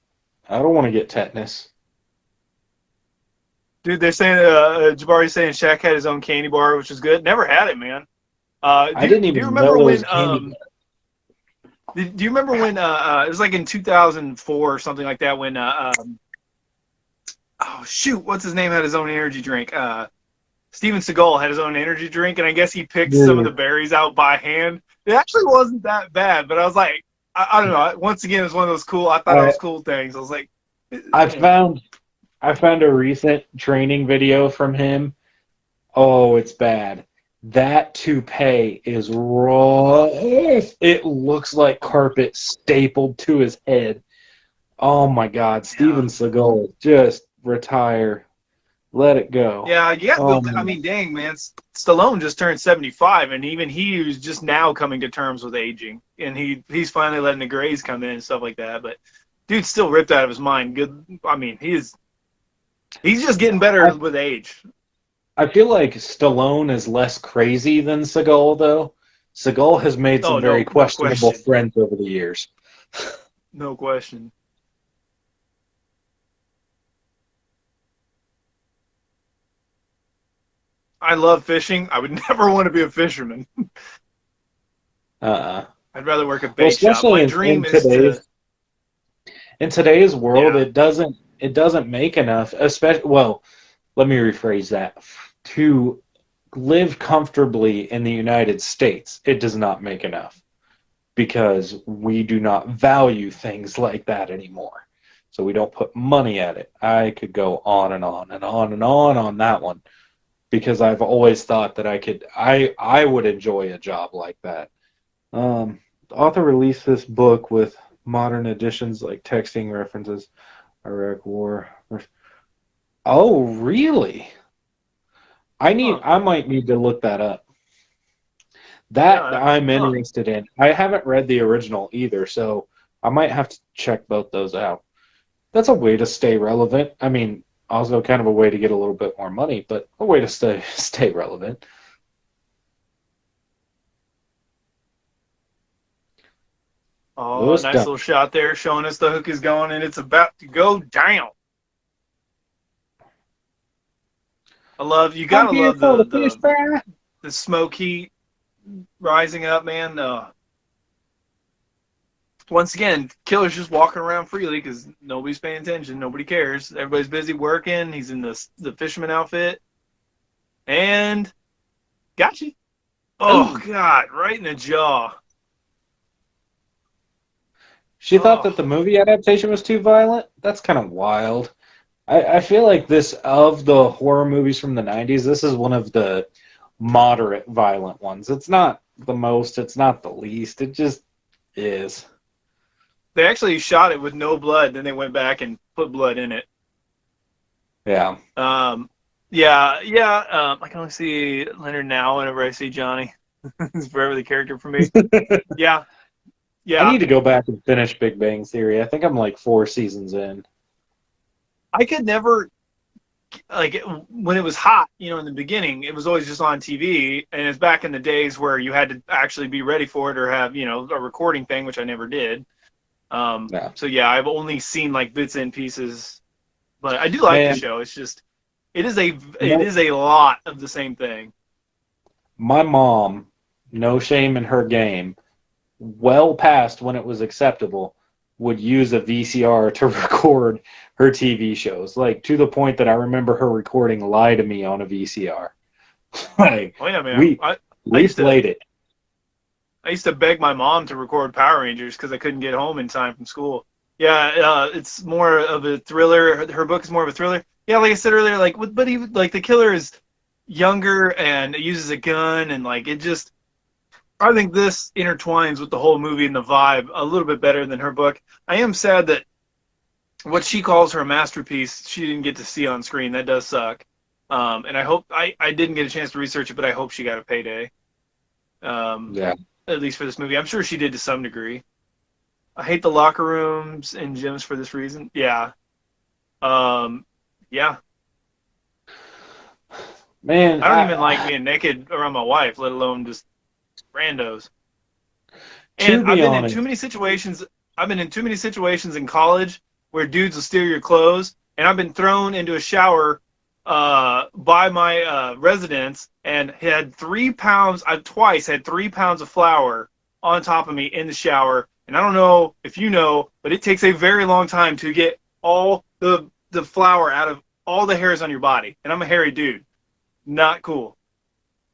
I don't want to get tetanus. Dude, they're saying Jabari's saying Shaq had his own candy bar, which is good. Never had it, man. I didn't Do you even know remember there was when a candy do you remember when it was like in 2004 or something like that when oh shoot, what's his name had his own energy drink? Steven Seagal had his own energy drink, and I guess he picked some of bar. the berries out by hand. It actually wasn't that bad, but I was like, I don't know. Once again, it's one of those cool. I thought it I was cool things. I was like, I man, found I found a recent training video from him. Oh, it's bad. That toupee is rough. It looks like carpet stapled to his head. Oh my God, yeah, Steven Seagal, just retire. Let it go. yeah, you got to Oh build. I my. mean, dang man, Stallone just turned 75, and even he was just now coming to terms with aging, and he's finally letting the grays come in and stuff like that. But dude's still ripped out of his mind. Good. I mean, he's just getting I, better with age. I feel like Stallone is less crazy than Seagal, though. Seagal has made Oh some very no, no questionable question, friends over the years. no question. I love fishing. I would never want to be a fisherman. Uh-uh. I'd rather work a Well, bait shop. especially My dream in is to, today's world, yeah. it doesn't make enough. Especially, well, let me rephrase that. To live comfortably in the United States, it does not make enough because we do not value things like that anymore. So we don't put money at it. I could go on and on and on and on that one because I've always thought that I would enjoy a job like that. The author released this book with modern additions like texting references, Iraq War. Oh, really? Huh. I might need to look that up. That Yeah. I'm Huh. interested in. I haven't read the original either, so I might have to check both those out. That's a way to stay relevant. I mean, also kind of a way to get a little bit more money, but a way to stay relevant. Oh, Lewis nice Dunn. little shot there showing us the hook is going and it's about to go down. You I'm gotta here love for the fish fry. the smoke heat rising up, man. Once again, killer's just walking around freely because nobody's paying attention, nobody cares. Everybody's busy working. He's in the fisherman outfit, and got you. Oh Ooh. God, right in the jaw. She thought Oh, that the movie adaptation was too violent? That's kind of wild. I feel like this, of the horror movies from the 90s, this is one of the moderate violent ones. It's not the most, it's not the least. It just is. they actually shot it with no blood. Then they went back and put blood in it. Yeah. Um, yeah, yeah. I can only see Leonard now whenever I see Johnny. He's forever the character for me. Yeah, I yeah. need to go back and finish Big Bang Theory. I think I'm like 4 seasons in. I could never when it was hot, in the beginning, it was always just on TV, and it's back in the days where you had to actually be ready for it or have a recording thing, which I never did. Yeah. So yeah, I've only seen like bits and pieces, but I do like the Man, show. It's just it is a it no, is a lot of the same thing. my mom, no shame in her game, well past when it was acceptable, would use a VCR to record her TV shows. Like, to the point that I remember her recording Lie to Me on a VCR. Like, Oh yeah, man. we I we used to played it. I used to beg my mom to record Power Rangers because I couldn't get home in time from school. Yeah, it's more of a thriller. Her book is more of a thriller. Yeah, like I said earlier, but he like the killer is younger and uses a gun and like it just. I think this intertwines with the whole movie and the vibe a little bit better than her book. I am sad that what she calls her masterpiece she didn't get to see on screen. That does suck. And I hope I didn't get a chance to research it, but I hope she got a payday. Um, Yeah. at least for this movie. I'm sure she did to some degree. I hate the locker rooms and gyms for this reason. Yeah. Um, yeah. Man, I don't even like being naked around my wife, let alone just randos. And to be honest, I've been in too many situations in college where dudes will steal your clothes, and I've been thrown into a shower by my residence and had 3 pounds. I've twice had 3 pounds of flour on top of me in the shower, and I don't know if you know, but it takes a very long time to get all the flour out of all the hairs on your body. And I'm a hairy dude, not cool.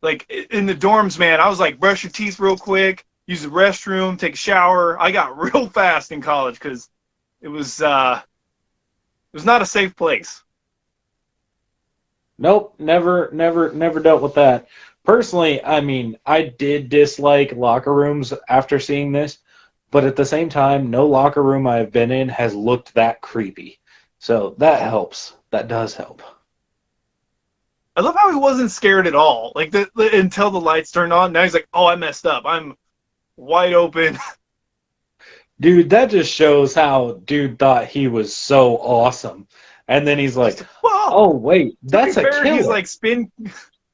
Like in the dorms, man, I was like, brush your teeth real quick, use the restroom, take a shower. I got real fast in college because it was not a safe place. nope, never dealt with that. Personally, I mean, I did dislike locker rooms after seeing this, but at the same time, no locker room I've been in has looked that creepy. So that helps. That does help. I love how he wasn't scared at all. Like until the lights turned on. Now he's like, "Oh, I messed up. I'm wide open." Dude, that just shows how dude thought he was so awesome. And then he's like, Well, oh, wait, to be that's a fair, he's killer. like spin.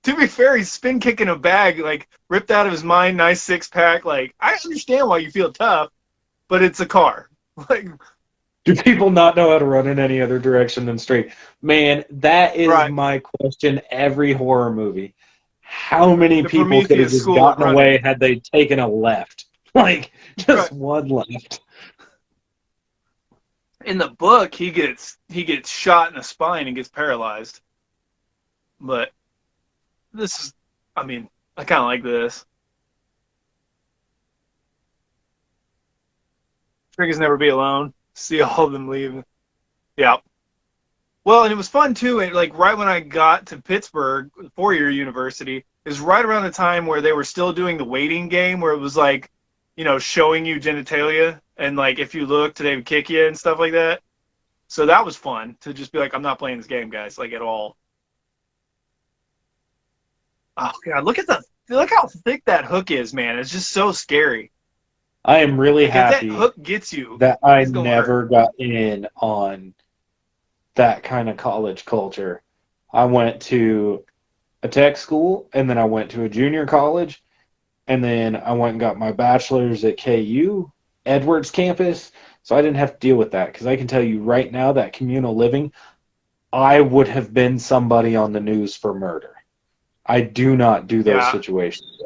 To be fair, he's spin kicking a bag, like ripped out of his mind. Nice 6-pack. Like I understand why you feel tough, but it's a car. Like Do people not know how to run in any other direction than straight? Man, that is right, my question every horror movie. How many the people could have Prometheus just school of gotten running. away had they taken a left? Like, just Right. one left. In the book, he gets shot in the spine and gets paralyzed. But this is, I mean, I kind of like this. Triggers never be alone. See all of them leave. Yeah. Well, and it was fun too. And like right when I got to Pittsburgh, 4-year university, is right around the time where they were still doing the waiting game, where it was like, showing you genitalia, and like if you looked, they would kick you and stuff like that. So that was fun to just be like, I'm not playing this game, guys, like at all. Oh god, look how thick that hook is, man. It's just so scary. I am really Like if that happy hook gets you, that I it's gonna hurt. never got in on that kind of college culture. I went to a tech school, and then I went to a junior college, and then I went and got my bachelor's at KU, Edwards campus. So I didn't have to deal with that, because I can tell you right now that communal living, I would have been somebody on the news for murder. I do not do those Yeah. situations.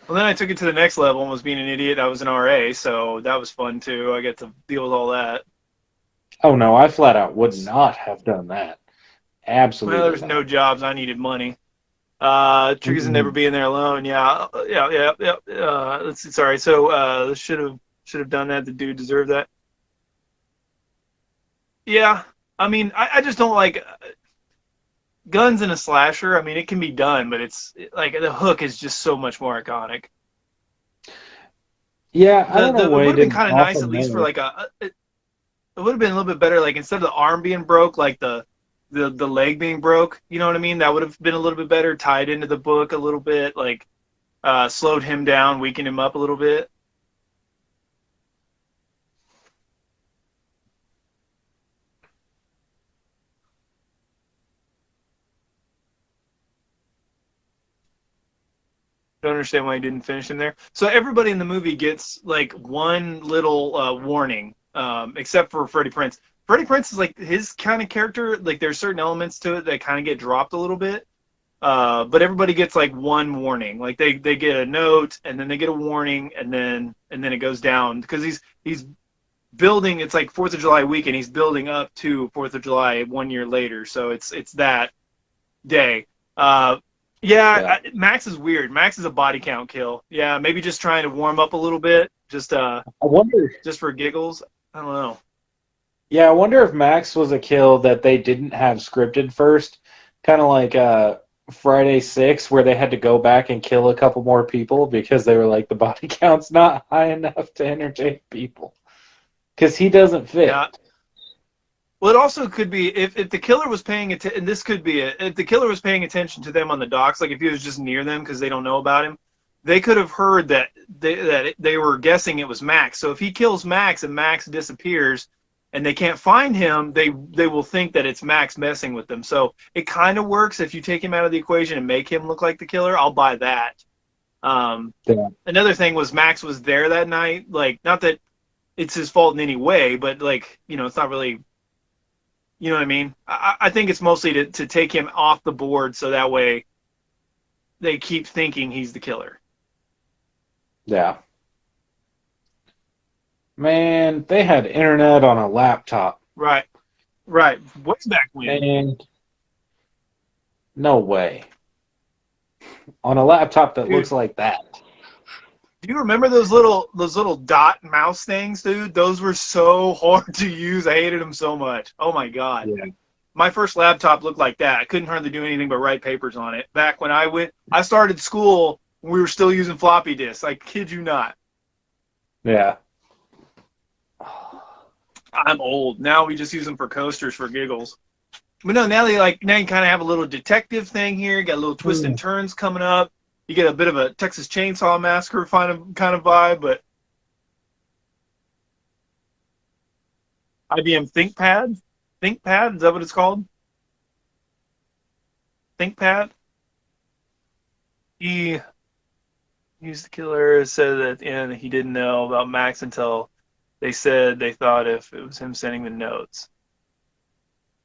Well, then I took it to the next level and was being an idiot. I was an RA, so that was fun too. I get to deal with all that. Oh no, I flat out would not have done that. Well, Absolutely there's not. no jobs. I needed money. Triggers and never being there alone. Yeah, yeah. Let's see. Sorry. So should have done that. The dude deserved that. Yeah. I mean, I just don't like guns in a slasher. I mean, it can be done, but it's like the hook is just so much more iconic. Yeah, I The don't know the it why would he have been didn't kind of offer nice at least for more. like it would have been a little bit better like instead of the arm being broke like the leg being broke. You know what I mean? That would have been a little bit better, tied into the book a little bit, like slowed him down, weakened him up a little bit. Don't understand why he didn't finish him there. So everybody in the movie gets like one little warning, except for Freddie Prinze. Freddie Prinze is like his kind of character. Like there's certain elements to it that kind of get dropped a little bit. But everybody gets like one warning. Like they get a note and then they get a warning and then it goes down because he's building. It's like Fourth of July weekend. He's building up to Fourth of July 1 year later. So it's that day. Yeah, Yeah. Max is weird. Max is a body count kill. Yeah, maybe just trying to warm up a little bit, I wonder. just for giggles. I don't know. Yeah, I wonder if Max was a kill that they didn't have scripted first, kind of like Friday 6, where they had to go back and kill a couple more people because they were like the body count's not high enough to entertain people because he doesn't fit. Yeah. Well, it also could be if the killer was paying attention, and this could be it. If the killer was paying attention to them on the docks, like if he was just near them because they don't know about him, they could have heard that they were guessing it was Max. So if he kills Max and Max disappears, and they can't find him, they will think that it's Max messing with them. So it kind of works if you take him out of the equation and make him look like the killer. I'll buy that. Yeah. Another thing was Max was there that night. Like, not that it's his fault in any way, but like, it's not really. You know what I mean? I think it's mostly to take him off the board so that way they keep thinking he's the killer. Yeah. Man, they had internet on a laptop. Right. Right. Way back when. And no way. On a laptop that Dude, looks like that. do you remember those little dot mouse things, dude? Those were so hard to use. I hated them so much. Oh my God. Yeah. My first laptop looked like that. I couldn't hardly do anything but write papers on it. Back when I started school, we were still using floppy disks. I kid you not. Yeah. I'm old. Now we just use them for coasters for giggles. But no, now you kind of have a little detective thing here. You got a little twists and turns coming up. You get a bit of a Texas Chainsaw Massacre kind of vibe, but IBM ThinkPad, is that what it's called? ThinkPad. He's the killer. Said that at the end he didn't know about Max until they said they thought if it was him sending the notes.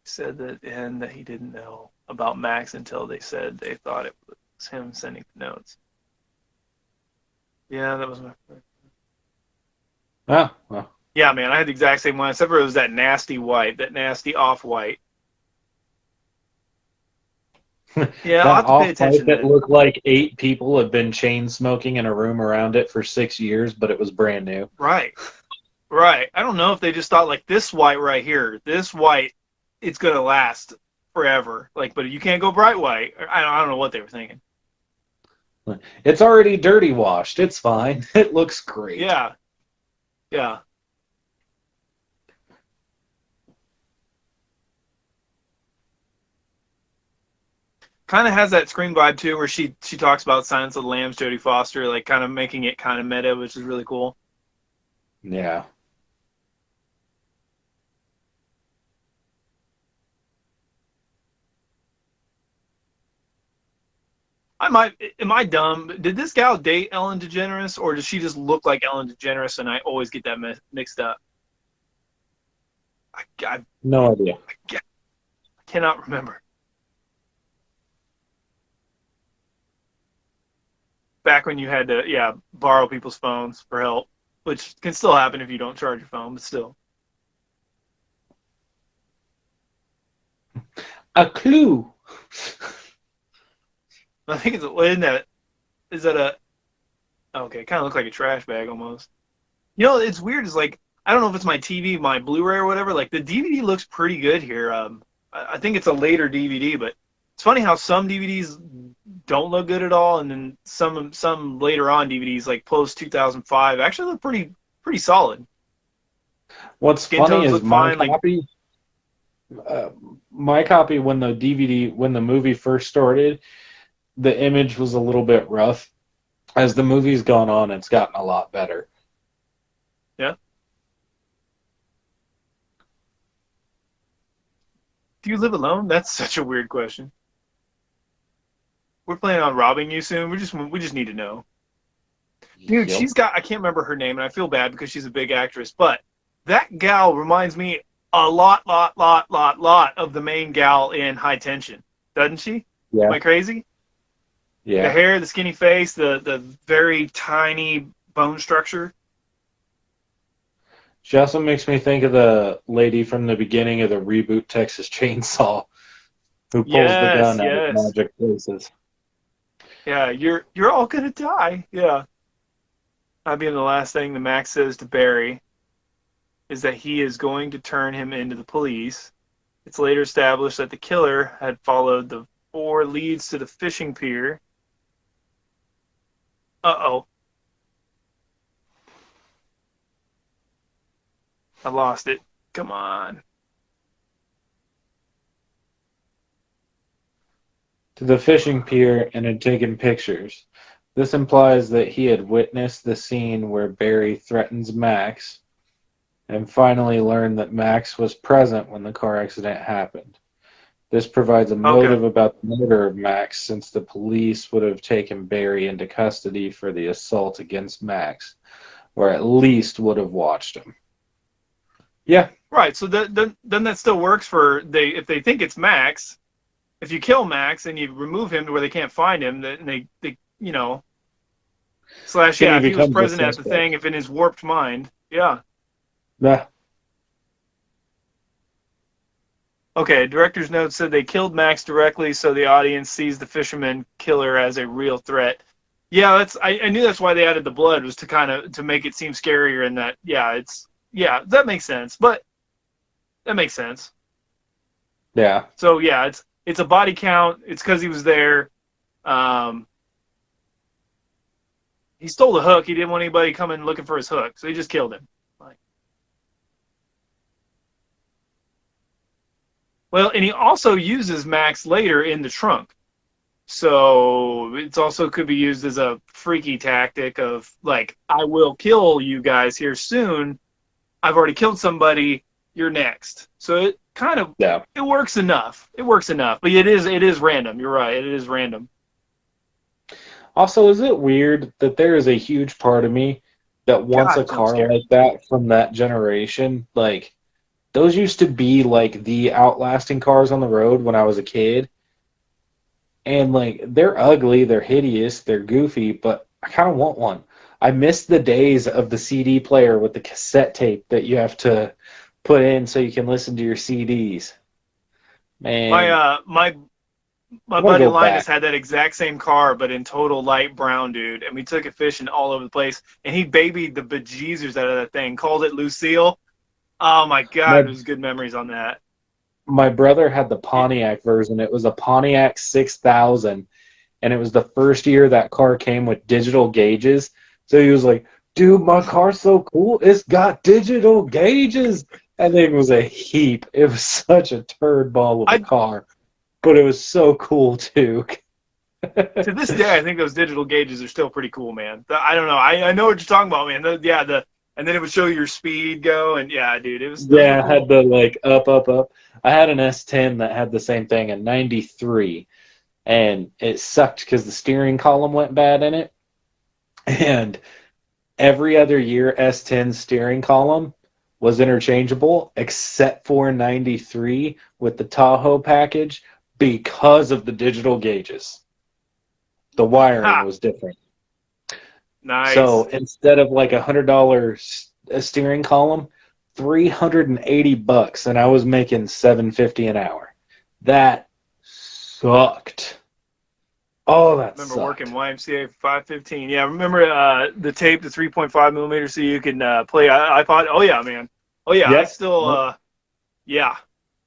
He said that at the end that he didn't know about Max until they said they thought it was him sending the notes. Yeah, that was my. Oh, well. Yeah, man, I had the exact same one, except for it was that nasty white, that nasty off-white. Yeah, I'll That have to pay off attention white that then. looked like 8 people had been chain smoking in a room around it for 6 years, but it was brand new. Right, right. I don't know if they just thought like this white right here, this white, it's gonna last forever. Like, but you can't go bright white. I don't know what they were thinking. It's already dirty washed. It's fine. It looks great. Yeah, yeah. Kind of has that Scream vibe too, where she talks about Silence of the Lambs, Jodie Foster, like kind of making it kind of meta, which is really cool. Yeah. Am I dumb? Did this gal date Ellen DeGeneres, or does she just look like Ellen DeGeneres, and I always get that mixed up? I No idea. cannot remember. Back when you had to, yeah, borrow people's phones for help, which can still happen if you don't charge your phone, but still. A clue. I think it's isn't that is that a okay? It kind of looks like a trash bag almost. You know, it's weird. Is like I don't know if it's my TV, my Blu-ray, or whatever. Like the DVD looks pretty good here. I think it's a later DVD, but it's funny how some DVDs don't look good at all, and then some later on DVDs, like post 2005, actually look pretty solid. What's Skin funny tones is look fine. Like uh, my copy when the DVD when the movie first started, the image was a little bit rough. As the movie's gone on, it's gotten a lot better. yeah. Do you live alone? That's such a weird question. We're planning on robbing you soon. We just need to know. Dude, Yep. she's got I can't remember her name, and I feel bad because she's a big actress, but that gal reminds me a lot of the main gal in High Tension, doesn't she? Am Yeah. I crazy? The Yeah. hair, the skinny face, the very tiny bone structure. She also makes me think of the lady from the beginning of the reboot Texas Chainsaw who pulls the Yes, gun out of yes. magic places. Yeah, you're all gonna die. Yeah. I mean, the last thing the Max says to Barry is that he is going to turn him into the police. It's later established that the killer had followed the four leads to the fishing pier. Uh-oh, I lost it. Come on. To the fishing pier and had taken pictures. This implies that he had witnessed the scene where Barry threatens Max and finally learned that Max was present when the car accident happened. This provides a Okay. motive about the murder of Max since the police would have taken Barry into custody for the assault against Max, or at least would have watched him. Yeah, Right, so then that still works for they if they think it's Max. If you kill Max and you remove him to where they can't find him, then they slash then yeah, he if he was becomes a present at the thing, suspect. if in his warped mind, yeah. Yeah, Okay, director's note said they killed Max directly so the audience sees the fisherman killer as a real threat. Yeah, I knew that's why they added the blood was to kind of to make it seem scarier and that yeah, that makes sense. But that makes sense. yeah. So yeah, it's a body count. It's because he was there. Um, he stole the hook. He didn't want anybody coming looking for his hook, so he just killed him. Like, well, and he also uses Max later in the trunk. So it's also could be used as a freaky tactic of like, I will kill you guys here soon. I've already killed somebody. You're next. So it kind of Yeah. it works enough. It works enough, but it is random. You're right. It is random. Also, is it weird that there is a huge part of me that wants a God, jump car scare. like that from that generation? Like, those used to be like the outlasting cars on the road when I was a kid. And like, they're ugly, they're hideous, they're goofy, but I kind of want one. I miss the days of the CD player with the cassette tape that you have to put in so you can listen to your CDs. My Man, uh my my I want to buddy go Linus back. had that exact same car, but in total light brown, dude. And we took it fishing all over the place. And he babied the bejesus out of that thing. Called it Lucille. Oh my My God, it was good memories on that. my brother had the It, Pontiac version. It was a Pontiac 6000, and it was the first year that car came with digital gauges. So he was like, "Dude, my car's so cool. It's got digital gauges." And thing was a heap. It was such a turd ball of a I car, but it was so cool too. to this day, I think those digital gauges are still pretty cool, man. I don't know. I know what you're talking about, man. And then it would show your speed go, and yeah, dude, those were Yeah, I had cool. the like up, up, up. I had an S10 that had the same thing in '93, and it sucked because the steering column went bad in it. And every other year, S10 steering column was interchangeable except for '93 with the Tahoe package because of the digital gauges. The wiring Ha, was different. So nice. instead of like $100 a steering column, $380, and I was making $750 an hour. That sucked. Oh, that Remember working sucked. YMCA for 515. Yeah, remember the tape, the 3.5 millimeter, so you can play iPod. Oh yeah, man. Oh yeah, I Yep. still Yep. yeah.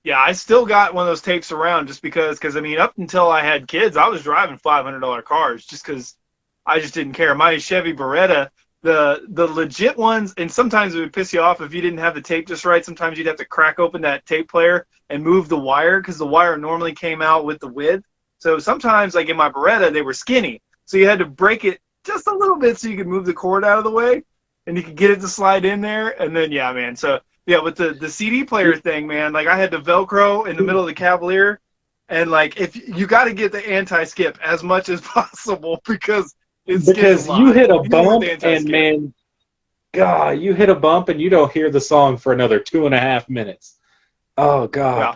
Yeah, I still got one of those tapes around just because I mean, up until I had kids, I was driving $500 cars just because I just didn't care. My Chevy Beretta, the legit ones, and sometimes it would piss you off if you didn't have the tape just right. Sometimes you'd have to crack open that tape player and move the wire because the wire normally came out with the width. So sometimes, like in my Beretta, they were skinny, so you had to break it just a little bit so you could move the cord out of the way, and you could get it to slide in there. And then yeah, man. So yeah, with the CD player thing, man, like I had the Velcro in the middle of the Cavalier, and like if you got to get the anti-skip as much as possible because it skips a Because you lot. hit a You don't want bump the and anti-skip. man, God, you hit a bump and you don't hear the song for another 2.5 minutes. Oh God. Yeah.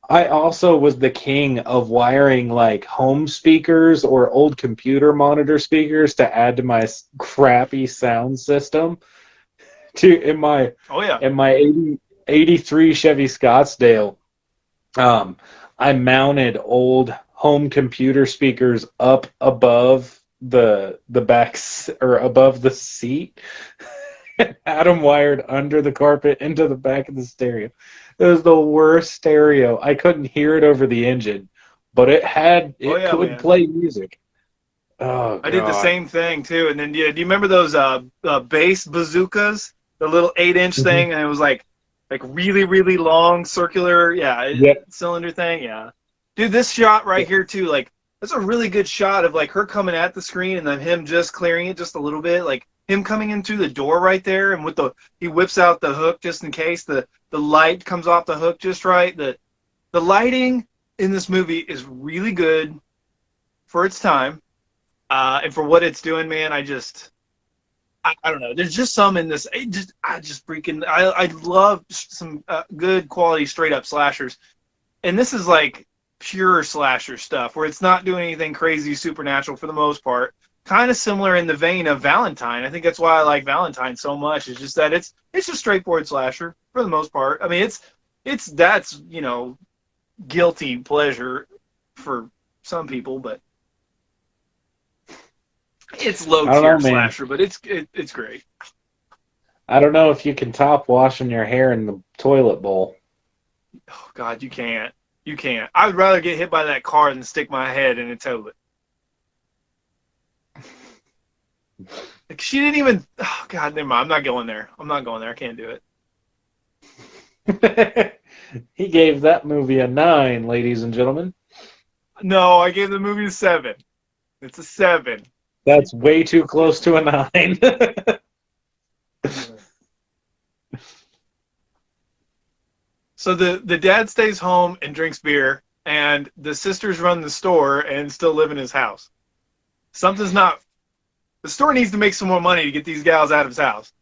I also was the king of wiring like home speakers or old computer monitor speakers to add to my crappy sound system. To Oh yeah. in my 83 Chevy Scottsdale, um, I mounted old home computer speakers up above the backs or above the seat. Had them wired under the carpet into the back of the stereo. It was the worst stereo. I couldn't hear it over the engine, but Oh it yeah, could man. play music. Oh I did the God. same thing too. And then yeah, do you remember those bass bazookas? The little 8-inch Mhm. thing, and it was like really really long circular, yeah, Yep. cylinder thing. Yeah, dude, this shot right here too, like that's a really good shot of like her coming at the screen and then him just clearing it just a little bit, like him coming in through the door right there, and with the he whips out the hook just in case the light comes off the hook just right. The lighting in this movie is really good for its time. And for what it's doing, man, I don't know. There's just some in this. I just freaking I love some good quality straight up slashers, and this is like pure slasher stuff where it's not doing anything crazy supernatural for the most part. Kind of similar in the vein of Valentine. I think that's why I like Valentine so much. It's just that it's just straightforward slasher for the most part. I mean, it's that's guilty pleasure for some people, but it's low I don't know, tier man. slasher. But it's great. I don't know if you can top washing your hair in the toilet bowl. Oh God, you can't. You can't. I would rather get hit by that car than stick my head in a toilet. Like, she didn't even. Oh God, never mind. I'm not going there. I'm not going there. I can't do it. He gave that movie a 9, ladies and gentlemen. No, I gave the movie a 7. It's a 7. That's way too close to a 9. So the dad stays home and drinks beer, and the sisters run the store and still live in his house. Something's not. The store needs to make some more money to get these gals out of his house.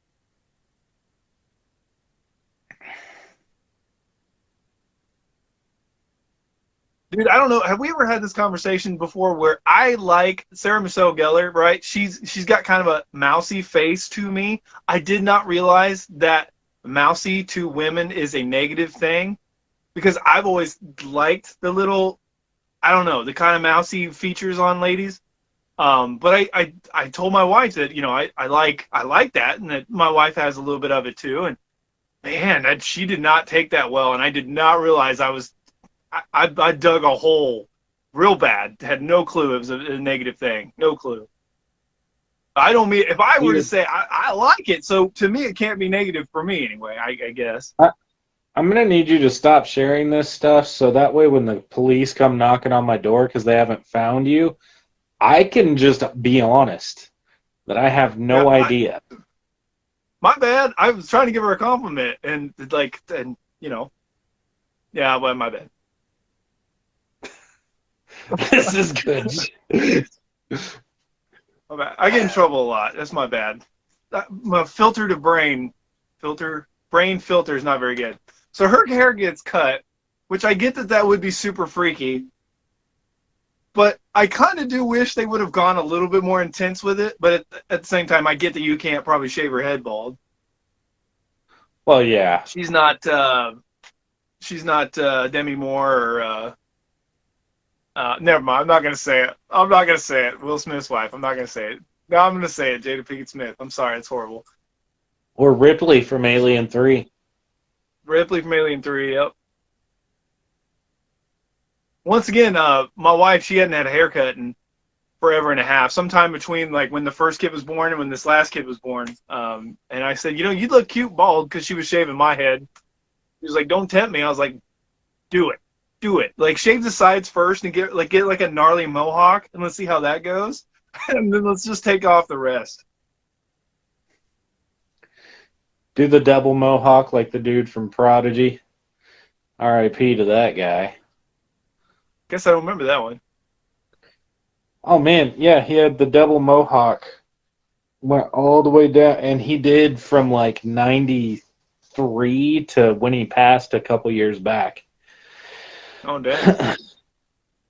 Dude, I don't know. Have we ever had this conversation before where I like Sarah Michelle Gellar, right? She's got kind of a mousy face to me. I did not realize that mousy to women is a negative thing because I've always liked the little, I don't know, the kind of mousy features on ladies. But I told my wife that I like that, and that my wife has a little bit of it too. And man, she did not take that well, and I did not realize I dug a hole real bad. Had no clue it was a negative thing. No clue. I don't mean if I were to Dude, say I like it, so to me it can't be negative for me anyway. I guess. I, I'm gonna need you to stop sharing this stuff so that way when the police come knocking on my door because they haven't found you, I can just be honest that I have Yeah, no idea. my bad. I was trying to give her a compliment, and like, and yeah, well, my bad. This is good. My bad. I get in trouble a lot. That's my bad. My filter to brain filter is not very good. So her hair gets cut, which I get that would be super freaky, but I kind of do wish they would have gone a little bit more intense with it. But at the same time, I get that you can't probably shave her head bald. Well, yeah. She's not. She's not Demi Moore or Never mind. I'm not gonna say it. I'm not gonna say it. Will Smith's wife. I'm not gonna say it. No, I'm gonna say it. Jada Pinkett Smith. I'm sorry. It's horrible. Or Ripley from Alien 3. Ripley from Alien 3. Yep. Once again, my wife, she hadn't had a haircut in forever and a half. Sometime between like when the first kid was born and when this last kid was born. And I said, you'd look cute bald, because she was shaving my head. She was like, don't tempt me. I was like, do it. Do it. Like, shave the sides first and get like a gnarly mohawk, and let's see how that goes. And then let's just take off the rest. Do the double mohawk like the dude from Prodigy. R.I.P. to that guy. Guess I don't remember that one. Oh man, yeah, he had the double mohawk. Went all the way down, and he did from like 93 to when he passed a couple years back. Oh, damn.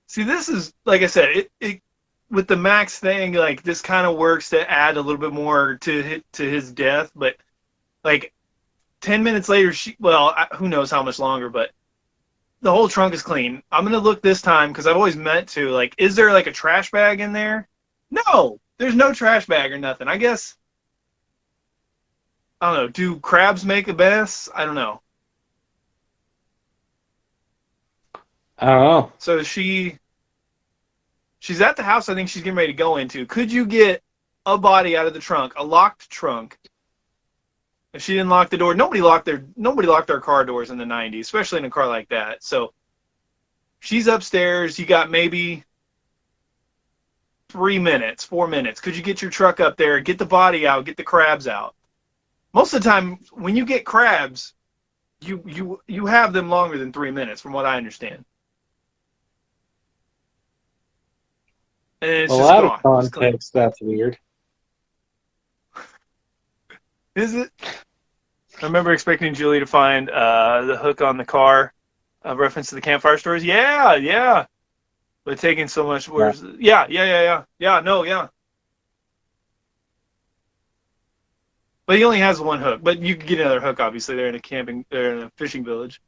See, this is, like I said, it with the Max thing, like, this kind of works to add a little bit more to his death, but, like, 10 minutes later, who knows how much longer, but the whole trunk is clean. I'm going to look this time, because I've always meant to, like, is there, like, a trash bag in there? No! There's no trash bag or nothing. I guess, I don't know, do crabs make a mess? I don't know. I don't know. So she's at the house I think she's getting ready to go into. Could you get a body out of the trunk, a locked trunk? If she didn't lock the door, nobody locked their car doors in the 90s, especially in a car like that. So she's upstairs. You got maybe 4 minutes. Could you get your truck up there, get the body out, get the crabs out? Most of the time, when you get crabs, you have them longer than 3 minutes, from what I understand. And it's Well, just out gone. of context, that's weird. Is it? I remember expecting Julie to find the hook on the car, reference to the campfire stories. Yeah. But taking so much words. Yeah. No. But he only has one hook. But you can get another hook, obviously. They're in a fishing village.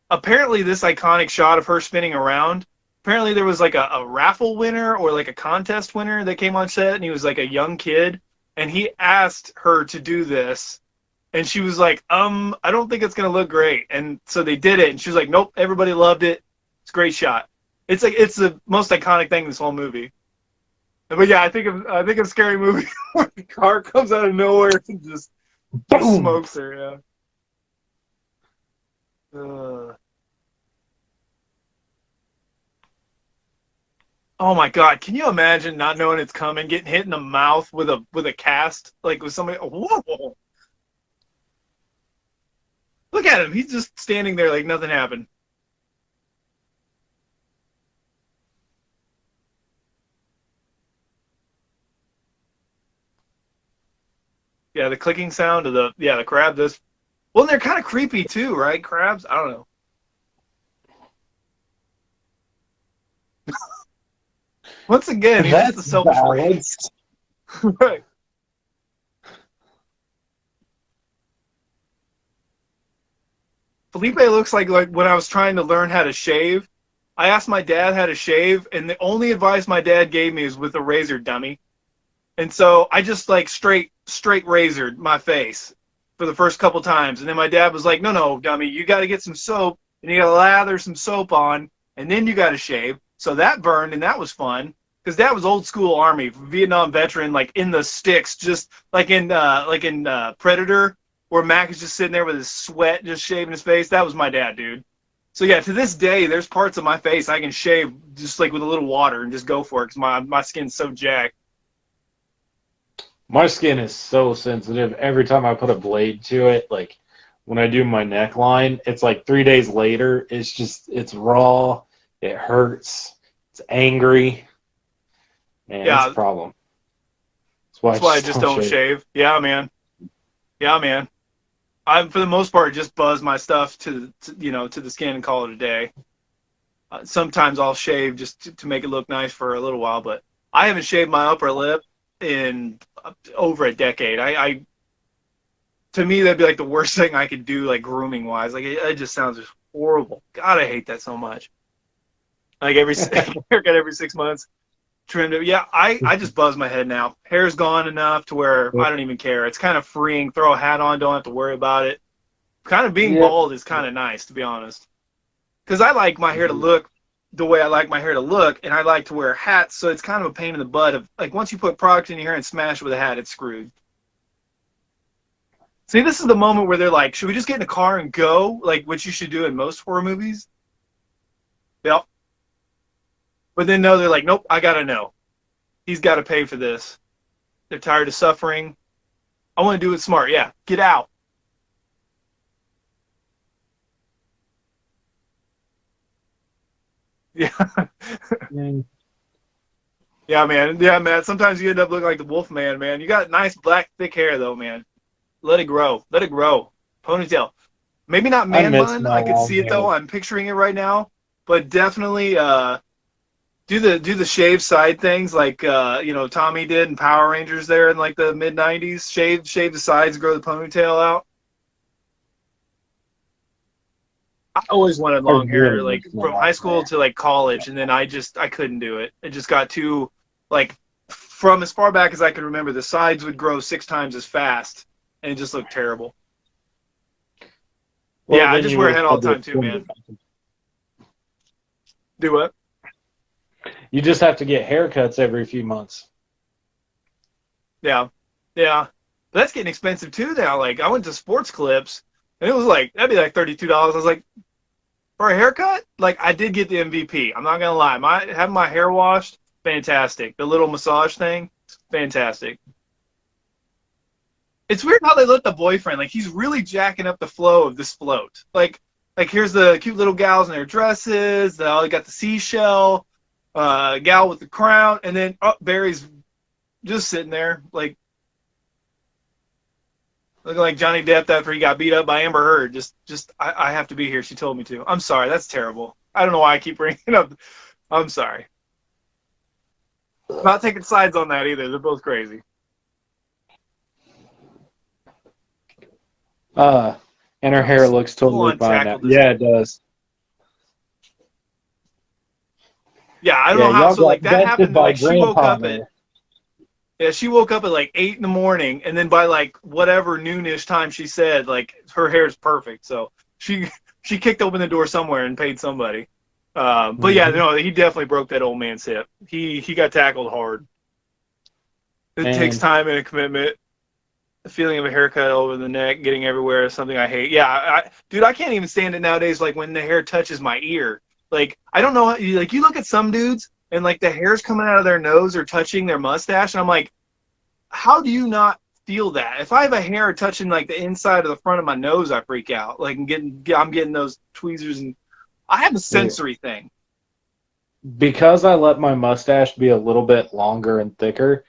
Apparently, this iconic shot of her spinning around. Apparently, there was like a raffle winner or like a contest winner that came on set, and he was like a young kid, and he asked her to do this, and she was like, I don't think it's gonna look great, and so they did it, and she was like, nope, everybody loved it. It's a great shot. It's the most iconic thing in this whole movie. But yeah, I think of Scary Movie where the car comes out of nowhere and just smokes her. Yeah. Oh my God! Can you imagine not knowing it's coming, getting hit in the mouth with a cast, like with somebody? Whoa! Look at him. He's just standing there like nothing happened. Yeah, the clicking sound of the crab. Well, they're kind of creepy too, right? Crabs. I don't know. Once again, he's just a That's selfish balanced. right. Felipe looks like when I was trying to learn how to shave, I asked my dad how to shave, and the only advice my dad gave me is with a razor, dummy. And so I just like straight razored my face for the first couple times, and then my dad was like, no, dummy, you got to get some soap, and you got to lather some soap on, and then you got to shave. So that burned, and that was fun, because Dad was old school Army, Vietnam veteran, like in the sticks, just like in Predator, where Mac is just sitting there with his sweat, just shaving his face. That was my dad, dude. So yeah, to this day, there's parts of my face I can shave just like with a little water and just go for it, because my skin's so jacked. My skin is so sensitive. Every time I put a blade to it, like when I do my neckline, it's like 3 days later, it's raw, it hurts, it's angry. Man, Yeah, it's a problem. that's why I just don't shave. Yeah, man. I, for the most part, just buzz my stuff to the skin and call it a day. Sometimes I'll shave just to make it look nice for a little while, but I haven't shaved my upper lip in over a decade. To me, that'd be like the worst thing I could do, like grooming wise. Like it just sounds just horrible. God, I hate that so much. Like every haircut every 6 months. Trimmed it. Yeah, I just buzz my head now. Hair's gone enough to where I don't even care. It's kind of freeing. Throw a hat on, don't have to worry about it. Kind of being Yep. bald is kind of nice, to be honest. Because I like my hair to look the way I like my hair to look, and I like to wear hats, so it's kind of a pain in the butt of, like, once you put product in your hair and smash it with a hat, it's screwed. See, this is the moment where they're like, should we just get in a car and go? Like, what you should do in most horror movies. Yep. But then, no, they're like, nope, I got to know. He's got to pay for this. They're tired of suffering. I want to do it smart. Yeah, get out. Yeah. Mm. Yeah, man. Yeah, man. Sometimes you end up looking like the Wolf Man, man. You got nice black thick hair though, man. Let it grow. Let it grow. Ponytail. Maybe not I man miss bun. my I could long see it hair. though. I'm picturing it right now. But definitely do the shave side things like Tommy did in Power Rangers there in like the mid '90s. Shave the sides, grow the ponytail out. I always wanted I long hair, really like miss my from high long school hair. to like college, and then I couldn't do it. It just got too like from as far back as I can remember, the sides would grow 6 times as fast, and it just looked terrible. Well, Yeah, I then just you wear would a have hat all had the to time too, extend man. it. Do what? You just have to get haircuts every few months. Yeah, yeah. But that's getting expensive too now. Like I went to Sports Clips, and it was like that'd be like $32. I was like, for a haircut, like I did get the MVP. I'm not gonna lie. Having my hair washed, fantastic. The little massage thing, fantastic. It's weird how they let the boyfriend, like he's really jacking up the flow of this float. Like here's the cute little gals in their dresses. They got the seashell, gal with the crown, and then Barry's just sitting there, like looking like Johnny Depp after he got beat up by Amber Heard. I have to be here. She told me to. I'm sorry. That's terrible. I don't know why I keep bringing it up. I'm sorry. I'm not taking sides on that either. They're both crazy. Uh, and her hair looks Full totally on fine now. tackled this. Yeah, it does. Yeah, I don't Yeah, know how. y'all So like got that vented happened. by Like she woke Grandpa up at there. yeah, she woke up at like 8 in the morning, and then by like whatever noonish time she said, like her hair's perfect. So she she kicked open the door somewhere and paid somebody. But yeah, Hmm. no, he definitely broke that old man's hip. He got tackled hard. It takes And time and a commitment. The feeling of a haircut over the neck, getting everywhere is something I hate. Yeah, dude, I can't even stand it nowadays. Like when the hair touches my ear, like I don't know. Like you look at some dudes and like the hair's coming out of their nose or touching their mustache, and I'm like, how do you not feel that? If I have a hair touching like the inside of the front of my nose, I freak out. Like I'm getting those tweezers, and I have a sensory thing. because I let my mustache be a little bit longer and thicker,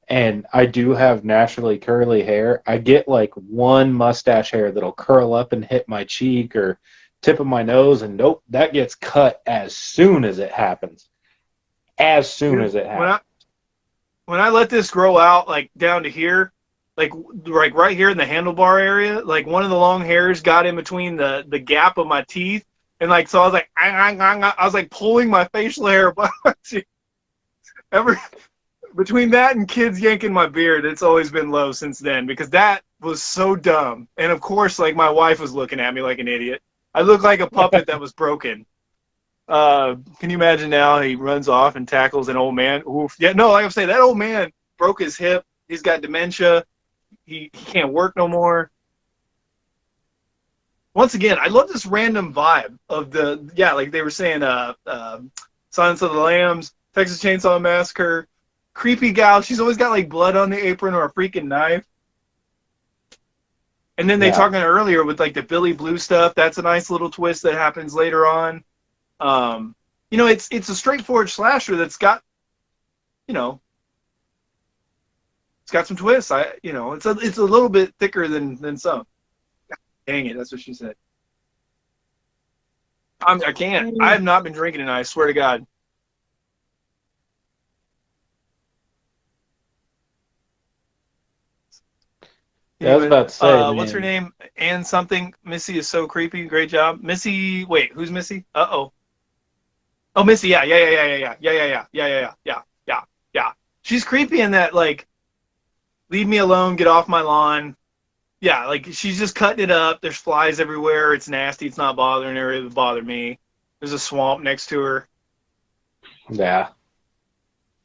and I do have naturally curly hair, I get like one mustache hair that'll curl up and hit my cheek or tip of my nose, and nope, that gets cut as soon as it happens. As soon Dude, as it when happens. I let this grow out like down to here, like right here in the handlebar area, like one of the long hairs got in between the gap of my teeth, and like so I was like I was like pulling my facial hair by my teeth. Ever between that and kids yanking my beard, it's always been low since then because that was so dumb. And of course, like my wife was looking at me like an idiot. I looked like a puppet that was broken. Can you imagine now? He runs off and tackles an old man. Oof. Yeah, no, like I'm saying, that old man broke his hip. He's got dementia. He can't work no more. Once again, I love this random vibe of like they were saying, Silence of the Lambs, Texas Chainsaw Massacre, creepy gal. She's always got like blood on the apron or a freaking knife. And then they Yeah. talking earlier with like the Billy Blue stuff. That's a nice little twist that happens later on. Um, it's a straightforward slasher that's got, you know, it's got some twists. It's a little bit thicker than some. Dang it, that's what she said. I can't. I have not been drinking tonight. I swear to God. Yeah, I was Anyway, about to say, what's her man. name? Ann something. Missy is so creepy. Great job, Missy. Wait, who's Missy? Uh oh. Oh, Missy, yeah, yeah, yeah, yeah, yeah, yeah, yeah, yeah, yeah, yeah, yeah, yeah, yeah. She's creepy in that, like, leave me alone, get off my lawn. Yeah, like she's just cutting it up. There's flies everywhere. It's nasty. It's not bothering her. It would bother me. There's a swamp next to her. Yeah.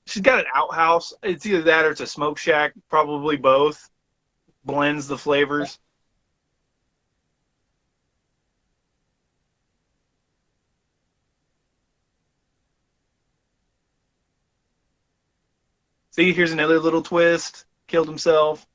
She's got an outhouse. It's either that or it's a smoke shack. Probably both. Blends the flavors. See, here's another little twist. Killed himself.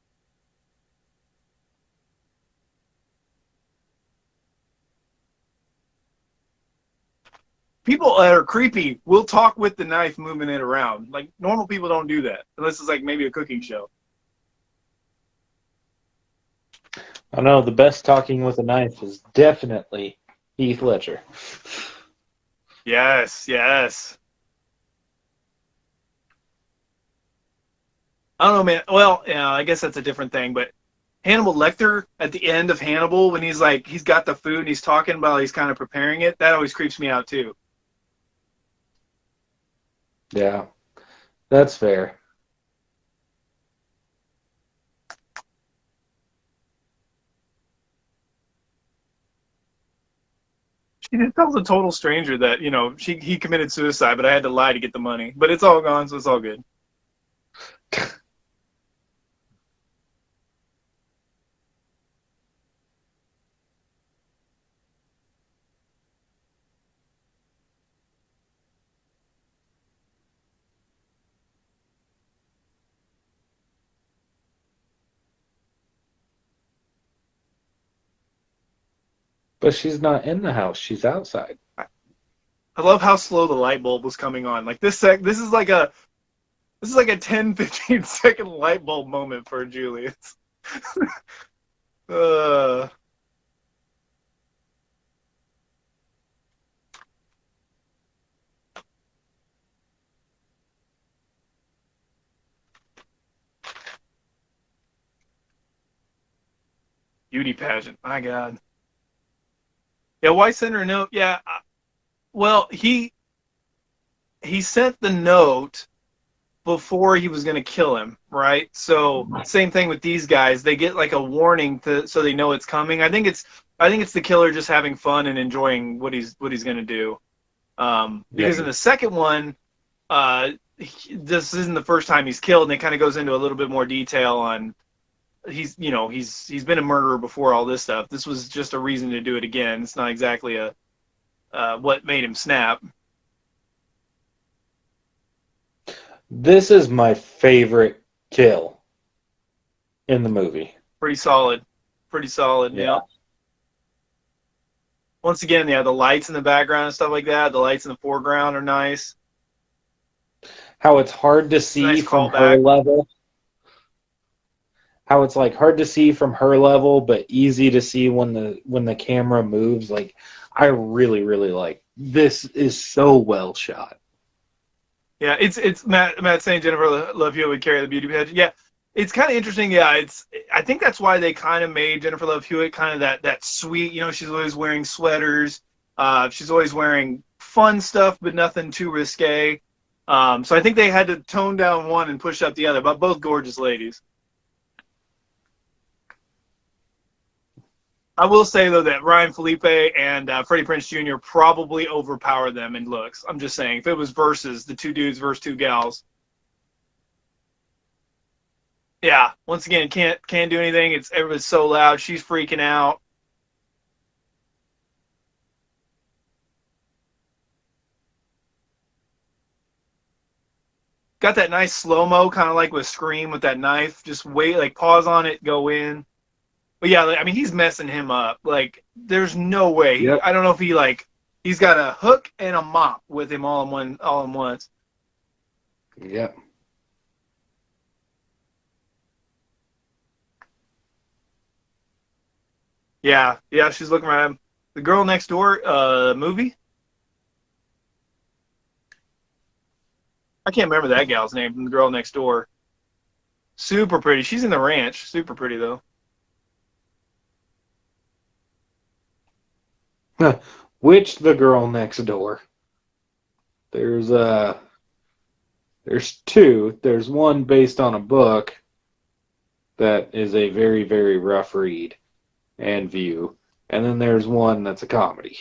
People that are creepy will talk with the knife moving it around. Like normal people don't do that unless it's like maybe a cooking show. I know the best talking with a knife is definitely Heath Ledger. Yes, yes. I don't know, man. Well, yeah, I guess that's a different thing. But Hannibal Lecter at the end of Hannibal, when he's like, he's got the food and he's talking about, he's kind of preparing it. That always creeps me out too. Yeah, that's fair. She just tells a total stranger that he committed suicide, but I had to lie to get the money. But it's all gone, so it's all good. But she's not in the house. She's outside. I love how slow the light bulb was coming on. Like this is like a 10, 15-second light bulb moment for Julius. uh, Beauty pageant. My God. Yeah, why send her a note? Yeah. Well, he sent the note before he was going to kill him, right? So same thing with these guys. They get like a warning so they know it's coming. I think it's the killer just having fun and enjoying what he's going to do. Because in the second one, this isn't the first time he's killed, and it kind of goes into a little bit more detail on he's been a murderer before all this stuff. This was just a reason to do it again. It's not exactly a what made him snap. This is my favorite kill in the movie. Pretty solid. Pretty solid. Yeah. Once again, yeah, the lights in the background and stuff like that. The lights in the foreground are nice. How it's hard to see Nice from callback. her level. How it's like hard to see from her level, but easy to see when the camera moves. Like I really, really like this. Is so well shot. Yeah, it's Matt saying Jennifer Love Hewitt would carry the beauty pageant. Yeah, it's kind of interesting. Yeah, I think that's why they kind of made Jennifer Love Hewitt kind of that sweet. She's always wearing sweaters. She's always wearing fun stuff, but nothing too risque. So I think they had to tone down one and push up the other, but both gorgeous ladies. I will say, though, that Ryan Felipe and Freddie Prinze Jr. probably overpower them in looks. I'm just saying, if it was versus the two dudes versus two gals. Yeah, once again, can't do anything. Everybody's so loud. She's freaking out. Got that nice slow-mo, kind of like with Scream with that knife. Just wait, like pause on it, go in. But yeah, I mean, he's messing him up. Like, there's no way. Yep. I don't know if he's got a hook and a mop with him all in once. Yep. Yeah, she's looking around. The Girl Next Door movie. I can't remember that gal's name from The Girl Next Door. Super pretty. She's in the ranch. Super pretty though. Which the girl next door? There's there's two. There's one based on a book that is a very, very rough read and view. And then there's one that's a comedy.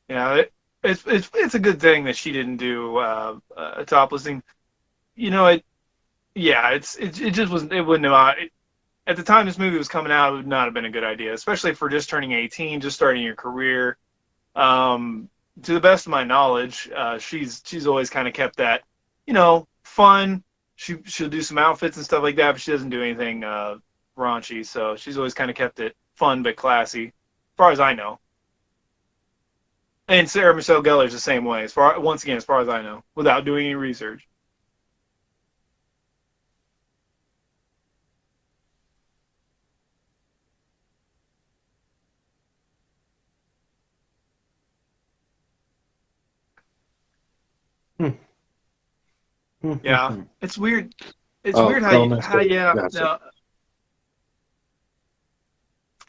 Yeah, it's a good thing that she didn't do a topless thing. You know, it just wasn't. It wouldn't have. At the time this movie was coming out, it would not have been a good idea, especially for just turning 18, just starting your career. To the best of my knowledge, she's always kind of kept that, fun. She'll do some outfits and stuff like that, but she doesn't do anything raunchy. So she's always kind of kept it fun but classy, as far as I know. And Sarah Michelle Gellar's the same way, as far as I know, without doing any research. Yeah, it's weird. It's weird yeah, Gotcha. no,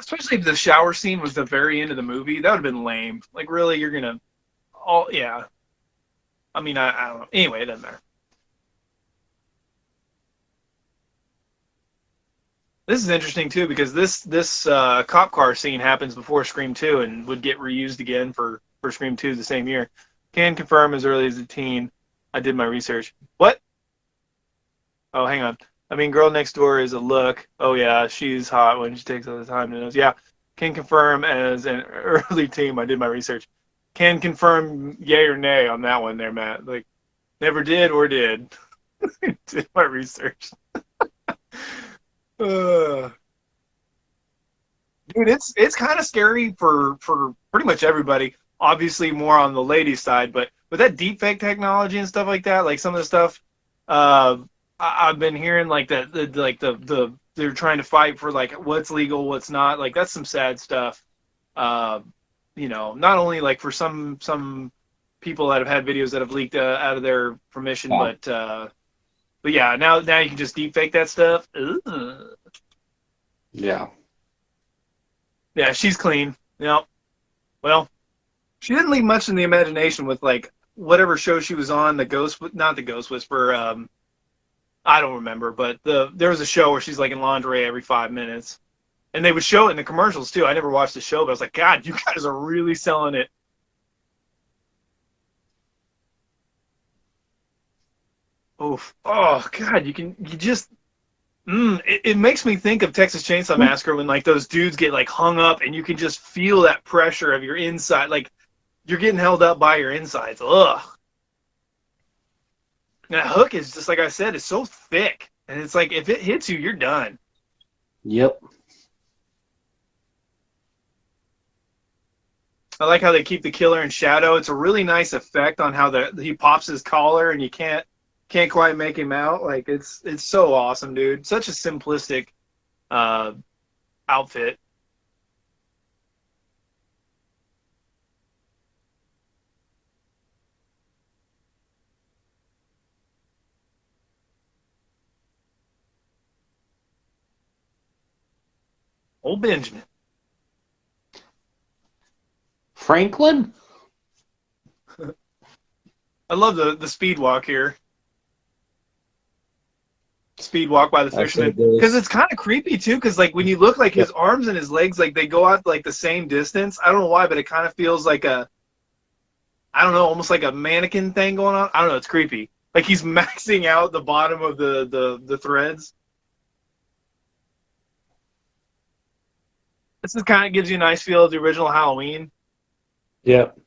especially if the shower scene was the very end of the movie. That would have been lame. Like, really, you're gonna, yeah. I mean, I don't know. Anyway, it doesn't matter. This is interesting too because this cop car scene happens before Scream 2 and would get reused again for Scream 2 the same year. Can confirm as early as a teen. I did my research. What? Oh, hang on. I mean, Girl Next Door is a look. Oh yeah, she's hot when she takes all the time to nose. Yeah, can confirm as an early teen. I did my research. Can confirm yay or nay on that one there, Matt. Like, never did or did. Did my research. Uh, Dude, it's kind of scary for pretty much everybody. Obviously, more on the ladies' side, but with that deepfake technology and stuff like that, like some of the stuff, uh, I've been hearing like that, they're trying to fight for like what's legal, what's not. Like that's some sad stuff. Uh, not only like for some people that have had videos that have leaked out of their permission, Yeah. but yeah, now you can just deepfake that stuff. Ugh. Yeah. Yeah, she's clean. Yeah. Well, she didn't leave much in the imagination with like whatever show she was on, not the Ghost Whisperer. I don't remember, but there was a show where she's like in lingerie every 5 minutes, and they would show it in the commercials too. I never watched the show, but I was like, God, you guys are really selling it. Oof. Oh God, it makes me think of Texas Chainsaw Massacre when like those dudes get like hung up and you can just feel that pressure of your inside, like you're getting held up by your insides. Ugh. And that hook is just like I said, it's so thick, and it's like if it hits you, you're done. Yep. I like how they keep the killer in shadow. It's a really nice effect on how he pops his collar and you can't quite make him out. Like it's so awesome, dude. Such a simplistic uh, outfit. Old Benjamin. Franklin? I love the speed walk here. Speed walk by the fisherman because it's kind of creepy too. Because like when you look, like his arms and his legs, like they go out like the same distance. I don't know why, but it kind of feels like I don't know, almost like a mannequin thing going on. I don't know. It's creepy. Like he's maxing out the bottom of the threads. This is kind of gives you a nice feel of the original Halloween. Yep.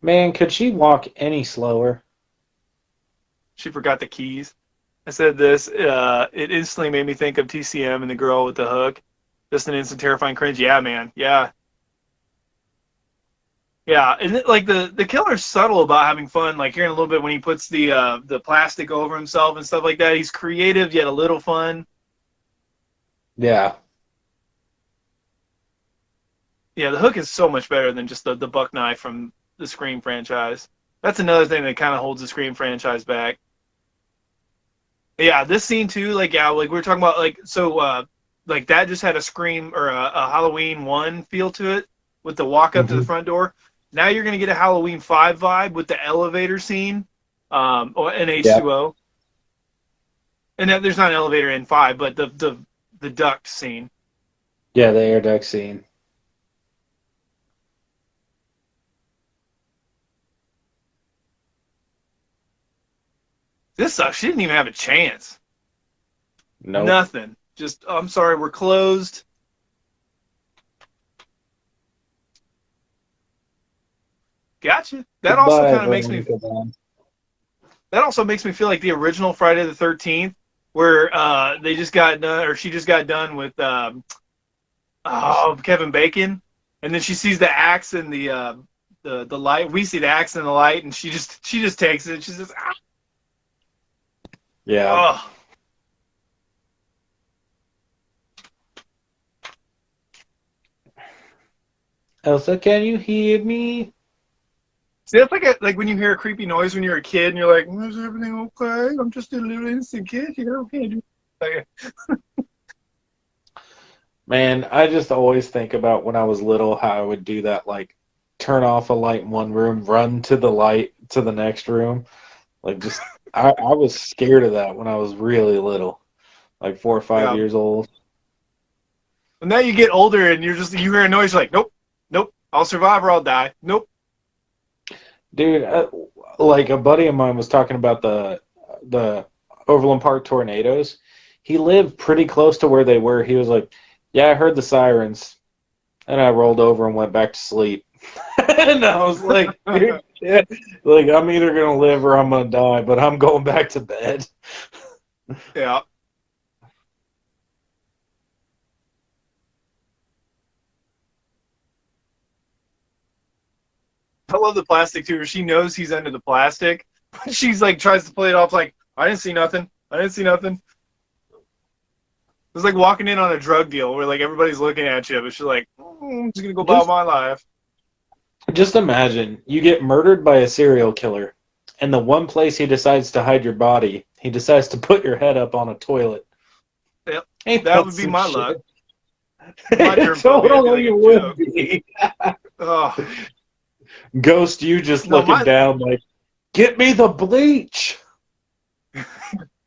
Man, could she walk any slower? She forgot the keys. I said this. It instantly made me think of TCM and the girl with the hook. Just an instant terrifying cringe. Yeah, man. Yeah. Yeah, and like the killer's subtle about having fun. Like here in a little bit when he puts the plastic over himself and stuff like that. He's creative yet a little fun. Yeah. Yeah, the hook is so much better than just the buck knife from the Scream franchise. That's another thing that kind of holds the Scream franchise back. Yeah, this scene too, like yeah, like we were talking about, like so. like that just had a Scream or a Halloween 1 feel to it with the walk up to the Hmm. front door. Now you're going to get a Halloween 5 vibe with the elevator scene, or in Yep. H2O. And there's not an elevator in 5, but the duct scene. Yeah, the air duct scene. This sucks. She didn't even have a chance. Nope. Nothing. Just, oh, I'm sorry, we're closed. Gotcha. That also Goodbye, kind of makes me Veronica Vaughn. that also makes me feel like the original Friday the 13th, where they just got done, or she just got done with Kevin Bacon, and then she sees the axe in the light. We see the axe in the light, and she just takes it. She says, Yeah. "Oh, Elsa, can you hear me? see, that's like when you hear a creepy noise when you're a kid, and you're like, is everything okay? I'm just a little innocent kid here. Okay." Like, Man, I just always think about when I was little how I would do that, like turn off a light in one room, run to the light to the next room. Like just I was scared of that when I was really little, like 4 or 5 yeah. years old. And now you get older, and you hear a noise, you're like, nope, nope, I'll survive or I'll die. Nope. Dude, like a buddy of mine was talking about the Overland Park tornadoes. He lived pretty close to where they were. He was like, "Yeah, I heard the sirens." And I rolled over and went back to sleep. And I was like, dude, yeah, like I'm either gonna live or I'm gonna die, but I'm going back to bed. Yeah. I love the plastic too. Where she knows he's under the plastic, but she's like tries to play it off like I didn't see nothing. I didn't see nothing. It's like walking in on a drug deal where like everybody's looking at you, but she's like, I'm just gonna go about Just my life. just imagine you get murdered by a serial killer, and the one place he decides to hide your body, he decides to put your head up on a toilet. Yep, Ain't that that would be some my luck. shit? My germ phobia would be like Totally a would joke. be. Oh Ghost you just no, looking my down like, get me the bleach.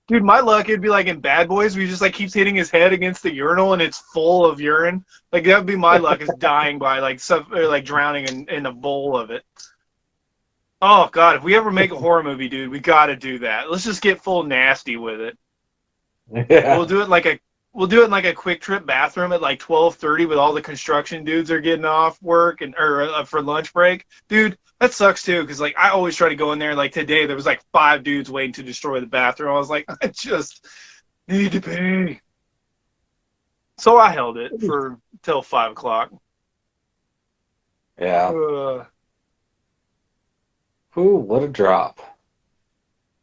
dude, my luck it'd be like in Bad Boys, where he just like keeps hitting his head against the urinal and it's full of urine. Like that would be my luck, is dying by like some or like drowning in a bowl of it. Oh god, if we ever make a horror movie, dude, we got to do that. Let's just get full nasty with it. And Yeah. we'll do it in like a quick trip bathroom at like 12:30 with all the construction dudes are getting off work and or for lunch break. Dude, that sucks too cuz like I always try to go in there, like today there was like 5 dudes waiting to destroy the bathroom. I was like, I just need to pee. So I held it for till 5 o'clock. Yeah. Uh, Ooh, what a drop.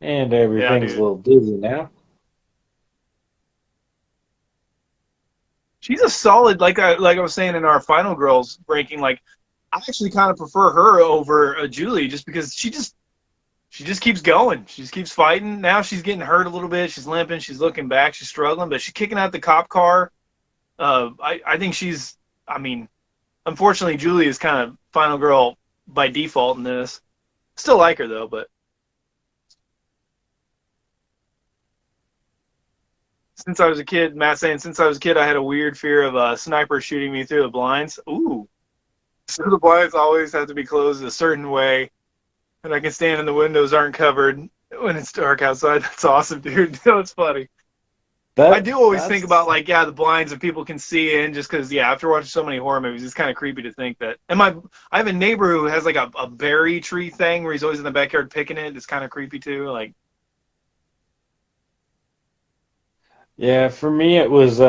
And yeah, everything's a dude. little dizzy now. She's a solid, like I was saying in our final girls ranking. Like I actually kind of prefer her over Julie, just because she just keeps going. She just keeps fighting. Now she's getting hurt a little bit. She's limping. She's looking back. She's struggling, but she's kicking out the cop car. I think she's. I mean, unfortunately, Julie is kind of final girl by default in this. Still like her though, but since I was a kid, Matt saying since I was a kid, I had a weird fear of a sniper shooting me through the blinds. Ooh, so the blinds always have to be closed a certain way, and I can stand in the windows aren't covered when it's dark outside. That's awesome, dude. That's funny. I That do always think about that's like the blinds that people can see in, just because after watching so many horror movies, it's kind of creepy to think that. And I have a neighbor who has like a berry tree thing where he's always in the backyard picking it. It's kind of creepy too. Like yeah, for me it was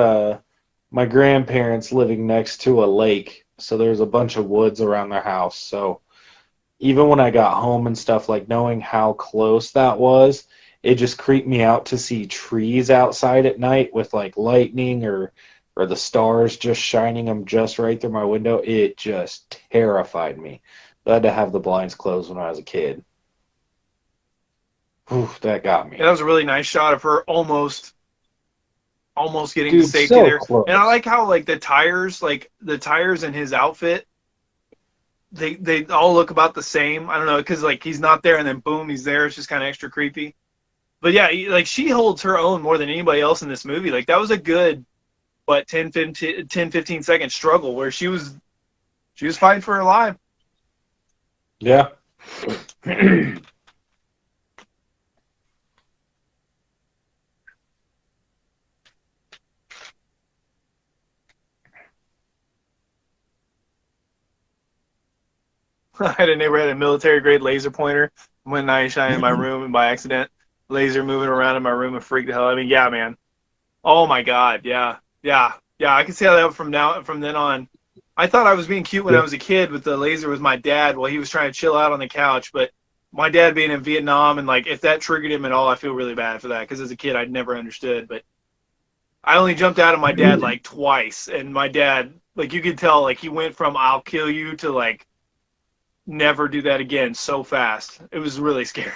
my grandparents living next to a lake, so there's a bunch of woods around their house. So even when I got home and stuff, like knowing how close that was, it just creeped me out to see trees outside at night with like lightning or the stars just shining them just right through my window. It just terrified me. I had to have the blinds closed when I was a kid. Whew, that got yeah, that me. was a really nice shot of her almost almost getting to Dude, safety so there. And I close. like how like the tires in his outfit, they all look about the same. I don't know, because like he's not there and then boom, he's there. It's just kind of extra creepy. But yeah, like she holds her own more than anybody else in this movie. Like that was a good what 10, 15 second struggle where she was fighting for her life. Yeah. I had a neighbor had a military grade laser pointer. One night, shining in my room, and by accident, laser moving around in my room and freaked the hell. I mean, yeah, man. Oh my god, yeah, yeah. I can see how that from then on. I thought I was being cute when I Yeah. was a kid with the laser with my dad while he was trying to chill out on the couch. But my dad being in Vietnam and like if that triggered him at all, I feel really bad for that because as a kid I'd never understood. But I only jumped out of my dad like twice, and my dad like you could tell like he went from "I'll kill you" to like never do that again so fast. It was really scary.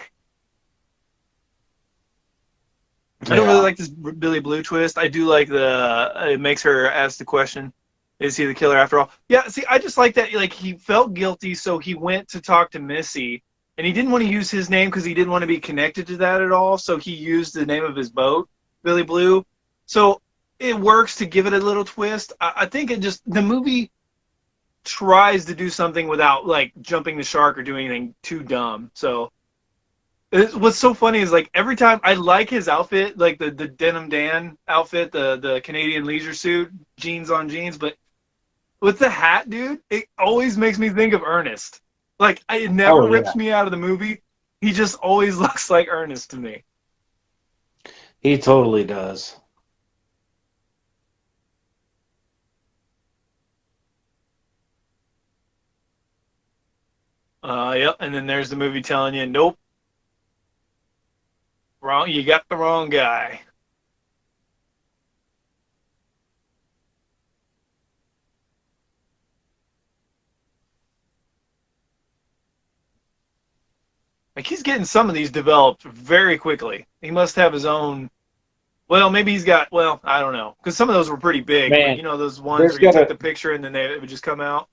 I don't really Yeah. like this Billy Blue twist. I do like it makes her ask the question, is he the killer after all? Yeah, see, I just like that like he felt guilty, so he went to talk to Missy, and he didn't want to use his name because he didn't want to be connected to that at all, so he used the name of his boat, Billy Blue. So it works to give it a little twist. I think it just the movie tries to do something without like jumping the shark or doing anything too dumb. So what's so funny is like every time I like his outfit, like the denim Dan outfit, the Canadian leisure suit, jeans on jeans, but with the hat, dude, it always makes me think of Ernest. Like it never Oh rips yeah. me out of the movie. He just always looks like Ernest to me. He totally does. Yep. And then there's the movie telling you, nope, wrong. You got the wrong guy. Like he's getting some of these developed very quickly. He must have his own. Well, maybe he's got. Well, I don't know, because some of those were pretty big. Like Man, you know those ones there's where you took gotta the picture and then it would just come out.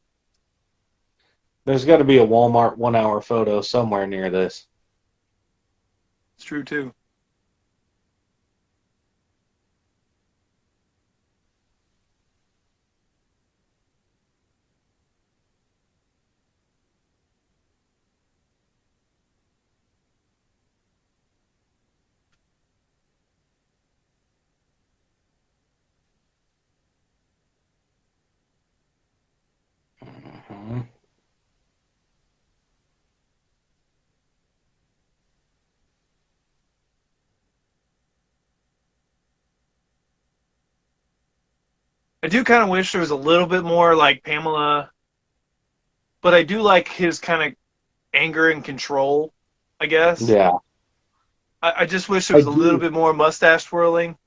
there's gotta be a Walmart 1 hour photo somewhere near this. It's true too. Mhm. I do kind of wish there was a little bit more like Pamela, but I do like his kind of anger and control. I guess Yeah. I just wish there I was a little do. bit more mustache twirling.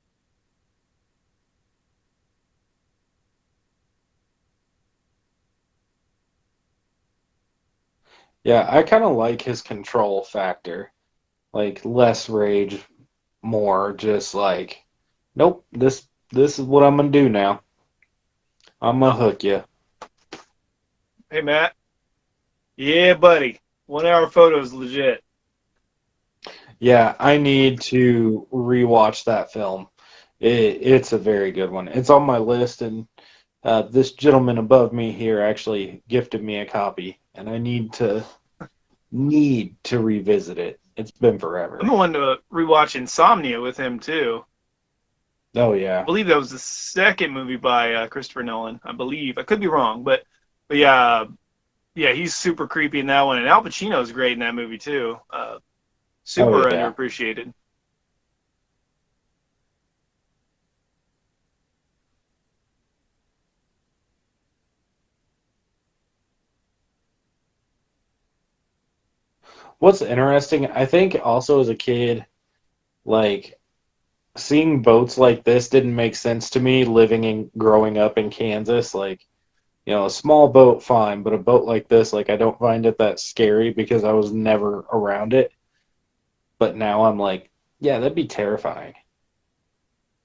Yeah, I kind of like his control factor. Like less rage, more just like, nope, this is what I'm gonna do now. I'm gonna hook you. Hey Matt, yeah, buddy, 1 hour photo is legit. Yeah, I need to rewatch that film. It's a very good one. It's on my list, and this gentleman above me here actually gifted me a copy, and I need to revisit it. It's been I'm forever. the one to rewatch Insomnia with him too. Oh I yeah. believe that was the second movie by Christopher Nolan. I believe I could be wrong, but yeah, yeah, he's super creepy in that one, and Al Pacino's great in that movie too. Oh Super yeah. underappreciated. What's interesting, I think also as a kid, like seeing boats like this didn't make sense to me living in growing up in Kansas. Like, a small boat, fine, but a boat like this, like I don't find it that scary because I was never around it. But now I'm like, yeah, that'd be terrifying.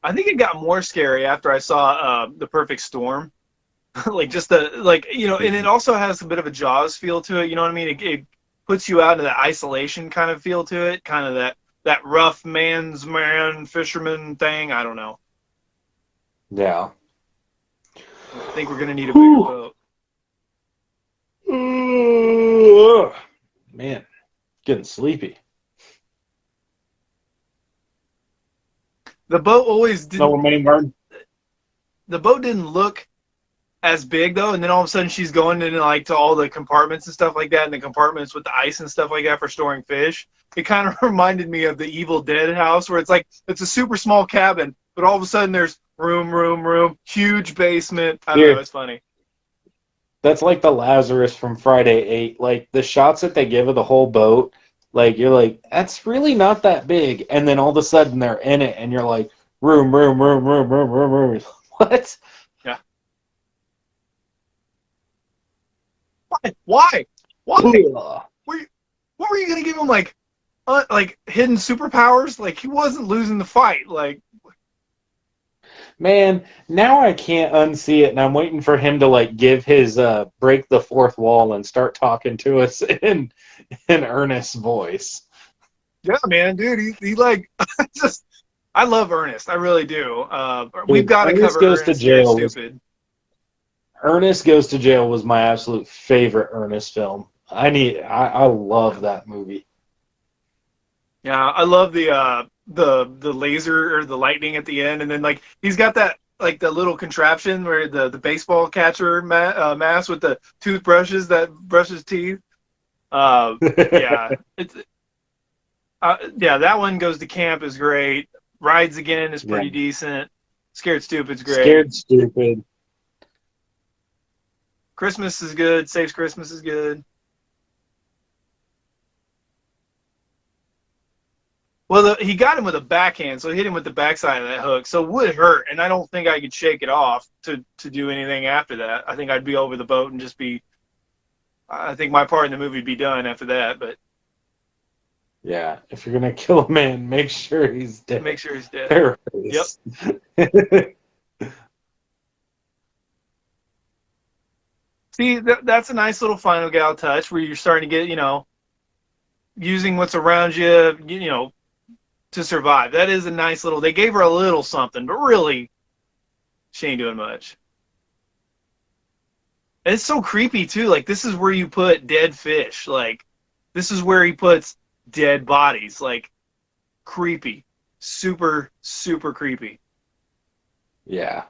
I think it got more scary after I saw The Perfect Storm. Like just the like and it also has a bit of a Jaws feel to it. You know what I mean? It puts you out of that isolation kind of feel to it, kind of that rough man's man fisherman thing. I don't know. Yeah. I think we're gonna need a bigger Whew. boat. Man, getting sleepy. The boat always No, didn't. main word. The boat didn't look as big though, and then all of a sudden she's going into like to all the compartments and stuff like that, and the compartments with the ice and stuff like that for storing fish. It kind of reminded me of the Evil Dead house, where it's like it's a super small cabin, but all of a sudden there's room, huge basement. I don't know. Here, It's funny. that's like the Lazarus from Friday 8. Like the shots that they give of the whole boat, like you're like, that's really not that big. And then all of a sudden they're in it and you're like, room. What? Yeah. Why? Ugh. What were you gonna give him like hidden superpowers? Like he wasn't losing the fight. Like Man, now I can't unsee it, and I'm waiting for him to like give his break the fourth wall and start talking to us in earnest voice. yeah, man, dude, he like just. I love Ernest. I really do. We've Dude, got to Ernest cover Goes to Ernest Scared Jail Stupid. Ernest Goes to Jail was my absolute favorite Ernest film. I love that movie. Yeah, I love the laser or the lightning at the end, and then like he's got that like the little contraption where the baseball catcher mask with the toothbrushes that brushes teeth. Yeah, it's yeah, that one goes to camp is great. Rides Again is pretty Yeah. decent. Scared Stupid's great. Scared Stupid. Christmas is good. Saves Christmas is good. Well, he got him with a backhand, so he hit him with the backside of that hook. So it would hurt, and I don't think I could shake it off to do anything after that. I think I'd be over the boat and just be. I think my part in the movie would be done after that, but Yeah, if you're gonna kill a man, make sure he's dead. make sure he's dead. Paraphrase. See, that's a nice little final gal touch where you're starting to get, using what's around you, to survive. That is a nice little. They gave her a little something, but really, she ain't doing much. And it's so creepy too. Like this is where you put dead fish. Like this is where he puts dead bodies. Like creepy, super creepy. Yeah.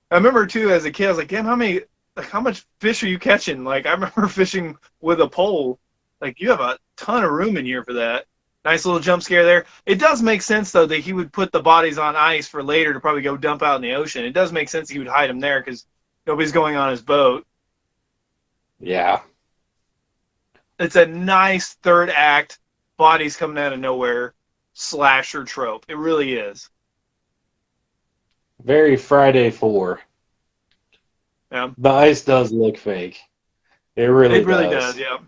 I remember too as a kid, I was like, damn, how much fish are you catching? Like I remember fishing with a pole. Like you have a ton of room in here for that. Nice little jump scare there. It does make sense though that he would put the bodies on ice for later to probably go dump out in the ocean. It does make sense he would hide them there because nobody's going on his boat. Yeah. It's a nice third act, bodies coming out of nowhere, slasher trope. It really is. Very Friday 4. Yeah. The ice does look fake. It really does, yeah.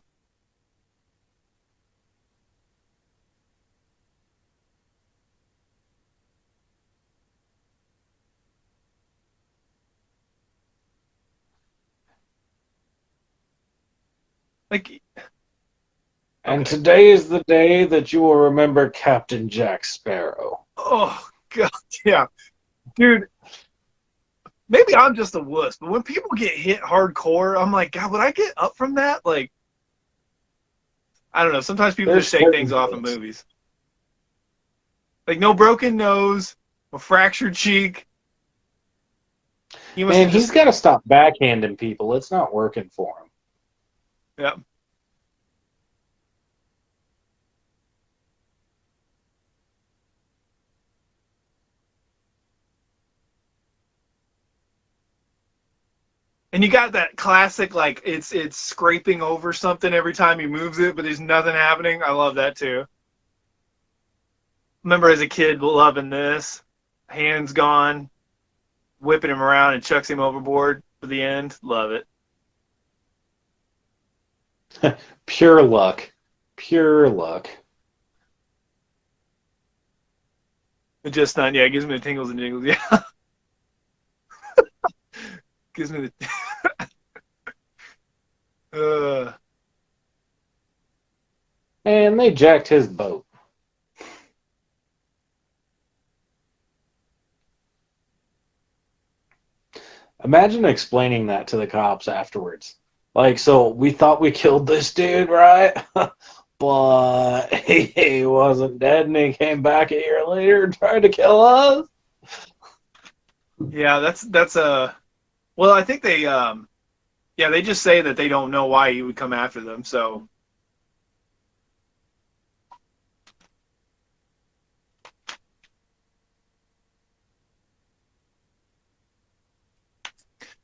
Like And okay. today is the day that you will remember Captain Jack Sparrow. Oh god, yeah. Dude, maybe I'm just a wuss, but when people get hit hardcore, I'm like, God, would I get up from that? Like I don't know. Sometimes people There's just shake things off in movies. Like no broken nose, a fractured cheek. Man, he's got to stop backhanding people. It's not working for him. Yeah. And you got that classic, like it's scraping over something every time he moves it, but there's nothing happening. I love that too. Remember as a kid loving this. Hands gone, whipping him around and chucks him overboard for the end. Love it. Pure luck. Pure luck. It just not. Yeah, it gives me the tingles and jingles. Yeah, gives me the. Uh, And they jacked his boat. Imagine explaining that to the cops afterwards. Like, so we thought we killed this dude, right? But he wasn't dead and he came back a year later and tried to kill us. yeah, that's a. Well, I think they yeah, they just say that they don't know why he would come after them. So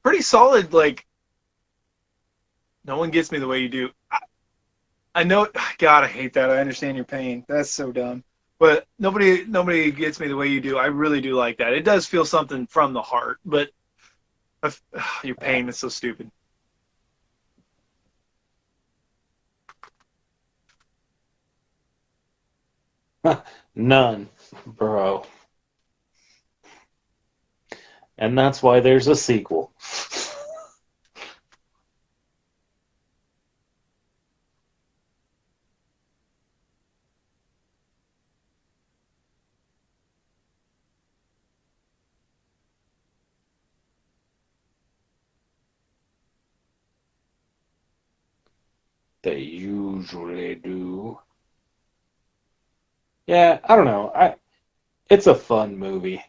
pretty solid. Like no one gets me the way you do. I know. God, I hate that. I understand your pain. That's so dumb. But nobody gets me the way you do. I really do like that. It does feel something from the heart. But your pain is so stupid. None, bro. And that's why there's a sequel. They usually do. Yeah, I don't know. It's a fun movie.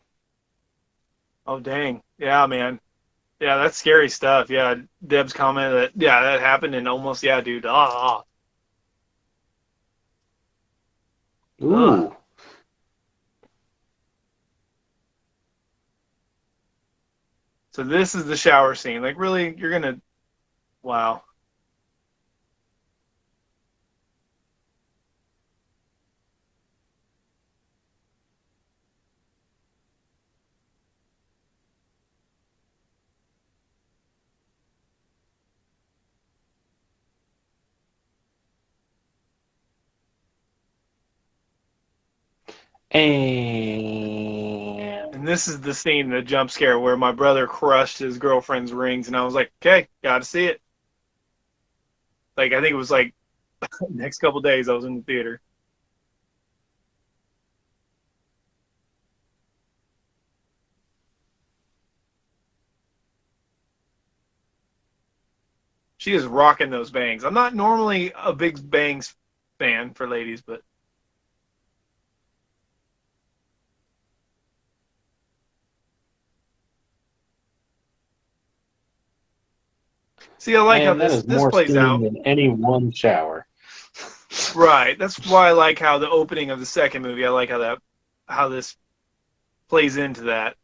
Oh dang. Yeah, man. Yeah, that's scary stuff. Yeah, Deb's comment that yeah that happened and almost yeah, dude. Ugh. Ooh. So this is the shower scene. Like really, you're gonna wow. And And this is the scene, the jump scare where my brother crushed his girlfriend's rings, and I was like, okay, got to see it. Like I think it was like next couple days I was in the theater. She is rocking those bangs. I'm not normally a big bangs fan for ladies, but see, I like how man, that this is this more plays steam out. than any one shower. Right. That's why I like how the opening of the second movie. I like how this plays into that.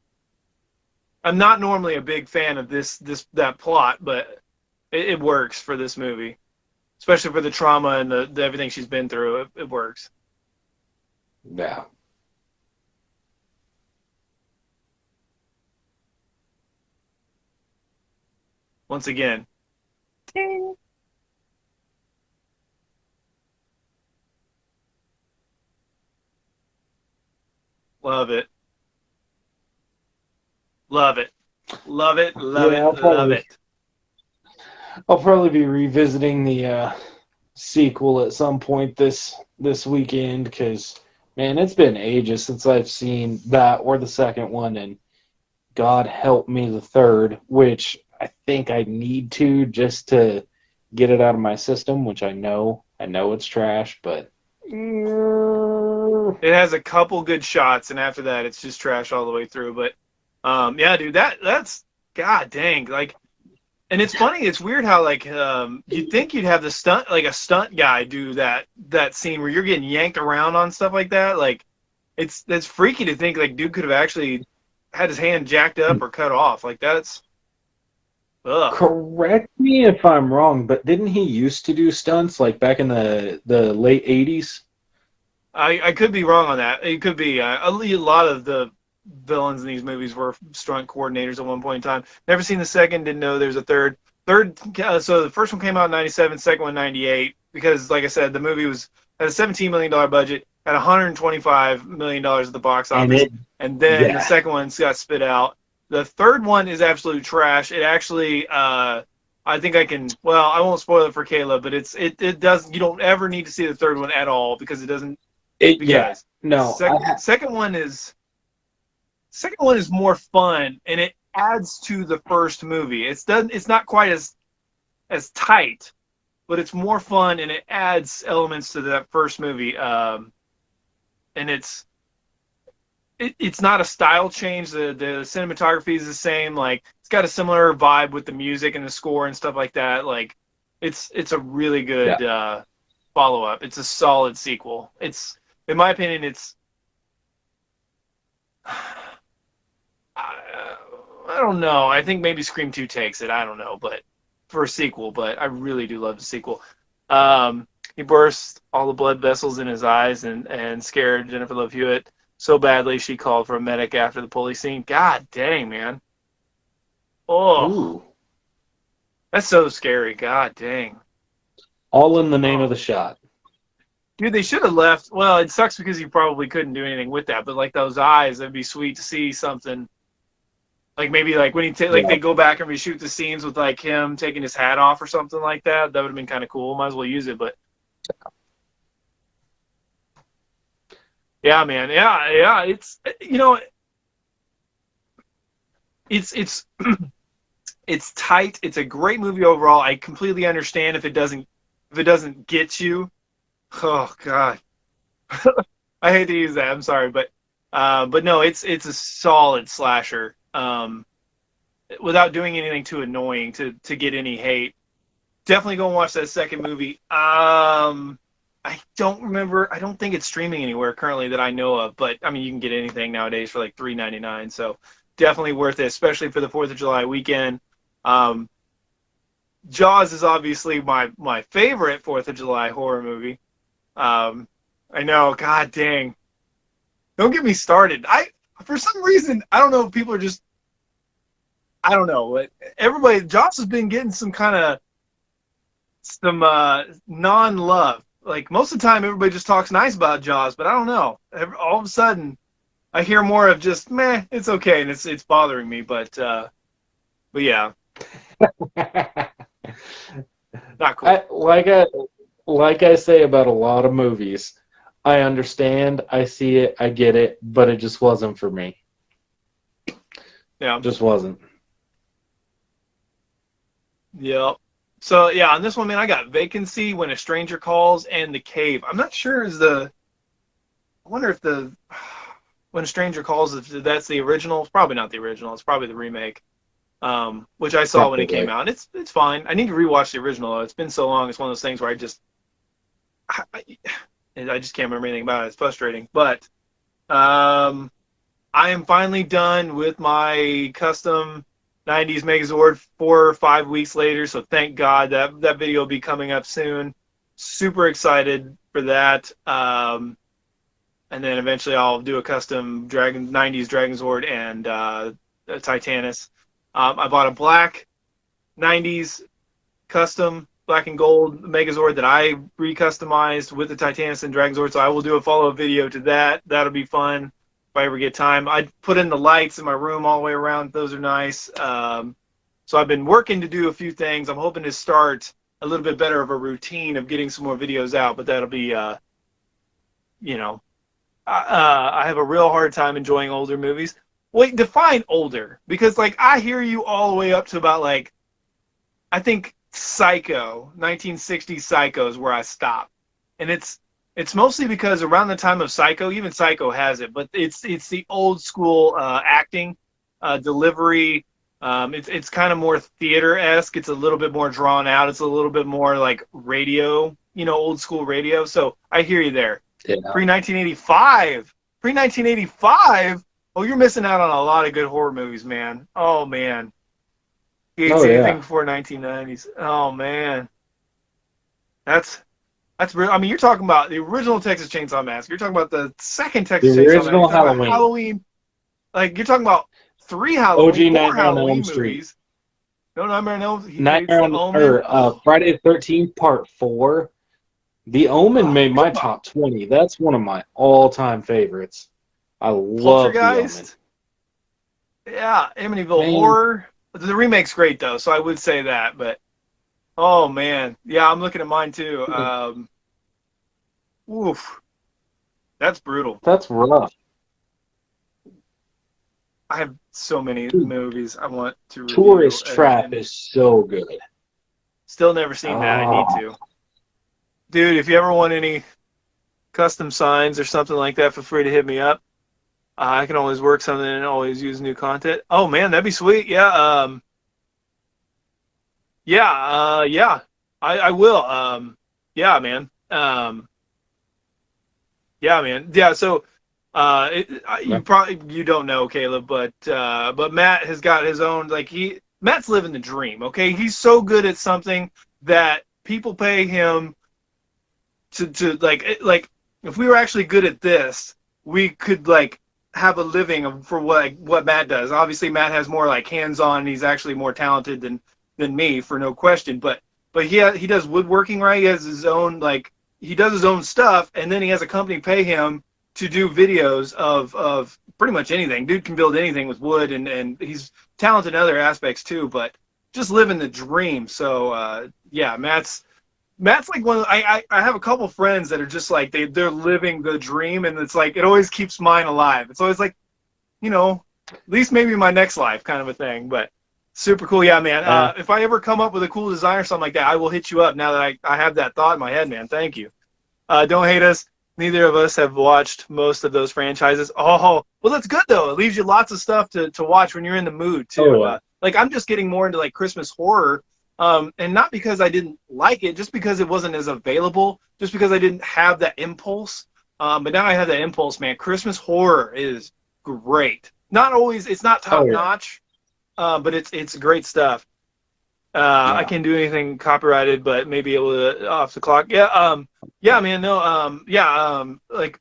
I'm not normally a big fan of this that plot, but it works for this movie, especially for the trauma and the everything she's been through. It works. Yeah. Once again, love it, love it, love it, love Yeah, it, love it. I'll probably be revisiting the sequel at some point this weekend because man, it's been ages since I've seen that or the second one, and God help me the third, which I think I need to just to get it out of my system, which I know it's trash, but It has a couple good shots, and after that, it's just trash all the way through. But yeah, dude, that's god dang, like. And it's funny, it's weird how like you'd think you'd have the stunt like a stunt guy do that scene where you're getting yanked around on stuff like that. Like that's freaky to think like dude could have actually had his hand jacked up or cut off. Like that's ugh. correct me if I'm wrong, but didn't he used to do stunts like back in the late 80s? I could be wrong on that. It could be a lot of the villains in these movies were stunt coordinators at one point in time. Never seen the second, didn't know there's a third. So the first one came out in 97, second one 98, because like I said, the movie had a $17 million budget, had $125 million at the box And office, and then the yeah. second one got spit out. The third one is absolute trash. It actually, I think well, I won't spoil it for Kayla, but it does, you don't ever need to see the third one at all because it doesn't, Yeah. because No. second one is more fun and it adds to the first movie. It's not quite as tight, but it's more fun and it adds elements to that first movie. And it's not a style change. The cinematography is the same. Like it's got a similar vibe with the music and the score and stuff like that. Like it's a really good follow up. It's a solid sequel. It's, in my opinion, it's I don't know. I think maybe Scream 2 takes it. I don't know, but for a sequel, but I really do love the sequel. He burst all the blood vessels in his eyes and scared Jennifer Love Hewitt so badly she called for a medic after the police scene. God dang, man. Oh, Ooh. that's so scary. God dang. All in the name of the shot. Dude, they should have left. Well, it sucks because you probably couldn't do anything with that, but like those eyes, it'd be sweet to see something. Like maybe like when they go back and reshoot the scenes with like him taking his hat off or something like that. That would have been kind of cool. Might as well use it, but yeah, man, yeah. It's it's it's tight. It's a great movie overall. I completely understand if it doesn't get you. Oh God, I hate to use that. I'm sorry, but no, it's a solid slasher. Without doing anything too annoying to get any hate. Definitely go and watch that second movie. I don't remember. I don't think it's streaming anywhere currently that I know of, but I mean, you can get anything nowadays for like $3.99. So definitely worth it, especially for the 4th of July weekend. Jaws is obviously my favorite 4th of July horror movie. I know. God dang. Don't get me started. For some reason, I don't know if people are just, I don't know. But everybody, Jaws has been getting some non-love. Like most of the time, everybody just talks nice about Jaws, but I don't know. All of a sudden, I hear more of just meh. It's okay, and it's bothering me. But yeah, not cool. Like I say about a lot of movies, I understand, I see it, I get it, but it just wasn't for me. Yeah, just wasn't. Yep. So yeah, on this one, man, I got Vacancy, When a Stranger Calls, and The Cave. I'm not sure I wonder if the When a Stranger Calls, if that's the original. It's probably not the original. It's probably the remake, which I saw when it came out. And it's fine. I need to rewatch the original though. It's been so long. It's one of those things where I just can't remember anything about it. It's frustrating. But I am finally done with my custom 90s Megazord 4 or 5 weeks later, so thank God that video will be coming up soon. Super excited for that. And then eventually I'll do a custom 90s Dragon Zord and Titanus. I bought a black 90s custom black and gold Megazord that I recustomized with the Titanus and Dragon Zord, so I will do a follow-up video to that. That'll be fun. If I ever get time. I put in the lights in my room all the way around. Those are nice. So I've been working to do a few things. I'm hoping to start a little bit better of a routine of getting some more videos out, but that'll be, I have a real hard time enjoying older movies. Wait, define older, because like I hear you all the way up to about like, I think Psycho, 1960s Psycho is where I stop, and it's mostly because around the time of Psycho, even Psycho has it, but it's the old school acting, delivery. It's kind of more theater-esque. It's a little bit more drawn out. It's a little bit more like radio, old school radio. So I hear you there. Yeah. Pre-1985. Pre-1985? Oh, you're missing out on a lot of good horror movies, man. Oh, man. Anything before 1990s. Oh, man. That's real. I mean, you're talking about the original Texas Chainsaw Massacre. You're talking about the second Texas Chainsaw Massacre. Original Halloween. Like, you're talking about 3 Halloween, OG 4 Halloween movies. No Nightmare on Elm. He hates Nightmare The on Omen. or Friday the 13th Part 4. The Omen Oh, made my come on. top 20. That's one of my all-time favorites. I love The Omen. Poltergeist. Yeah, Amityville Man, Horror. The remake's great though, so I would say that. But oh man, yeah, I'm looking at mine too. Oof, that's brutal. that's rough. I have so many movies I want to review, Tourist Trap and is so good. still never seen that. I need Oh, to. Dude, if you ever want any custom signs or something like that, feel free to hit me up. I can always work something and always use new content. Oh man, that'd be sweet. Yeah, yeah. I will. Yeah, man. Yeah, man. Yeah. So, no. you don't know Caleb, but Matt has got his own, like, Matt's living the dream. Okay, he's so good at something that people pay him to like if we were actually good at this, we could like have a living for what Matt does. Obviously, Matt has more like hands-on, and he's actually more talented than me, for no question. But he does woodworking, right? He has his own, like, he does his own stuff, and then he has a company pay him to do videos of pretty much anything. Dude can build anything with wood, and he's talented in other aspects too. But just living the dream. So yeah, Matt's like one of I have a couple friends that are just like they're living the dream, and it's like it always keeps mine alive. It's always like, at least maybe my next life kind of a thing. But super cool. Yeah, man. If I ever come up with a cool design or something like that, I will hit you up now that I have that thought in my head, man. Thank you. Don't hate us. Neither of us have watched most of those franchises. Oh, well, that's good though. It leaves you lots of stuff to watch when you're in the mood too. Oh, Like I'm just getting more into like Christmas horror, and not because I didn't like it, just because it wasn't as available, just because I didn't have that impulse. But now I have that impulse, man. Christmas horror is great. Not always, it's not oh top yeah. notch, but it's great stuff. I Yeah. can't do anything copyrighted, but maybe able to off the clock. Yeah, yeah, man. No, yeah, like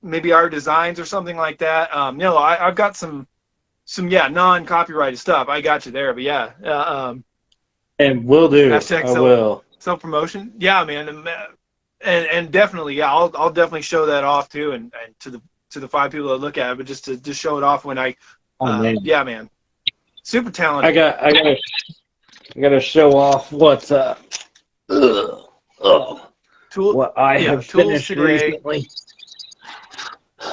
maybe our designs or something like that. I've got some yeah non-copyrighted stuff. I got you there, but yeah, And will do. hashtag I will. self promotion. Yeah, man, and definitely, yeah, I'll definitely show that off too, and to the 5 people that look at it, but just to just show it off when Oh man. yeah, man, super I talented. got I got I got to show off what ugh, ugh, Tool, what I yeah, have tools finished today. recently.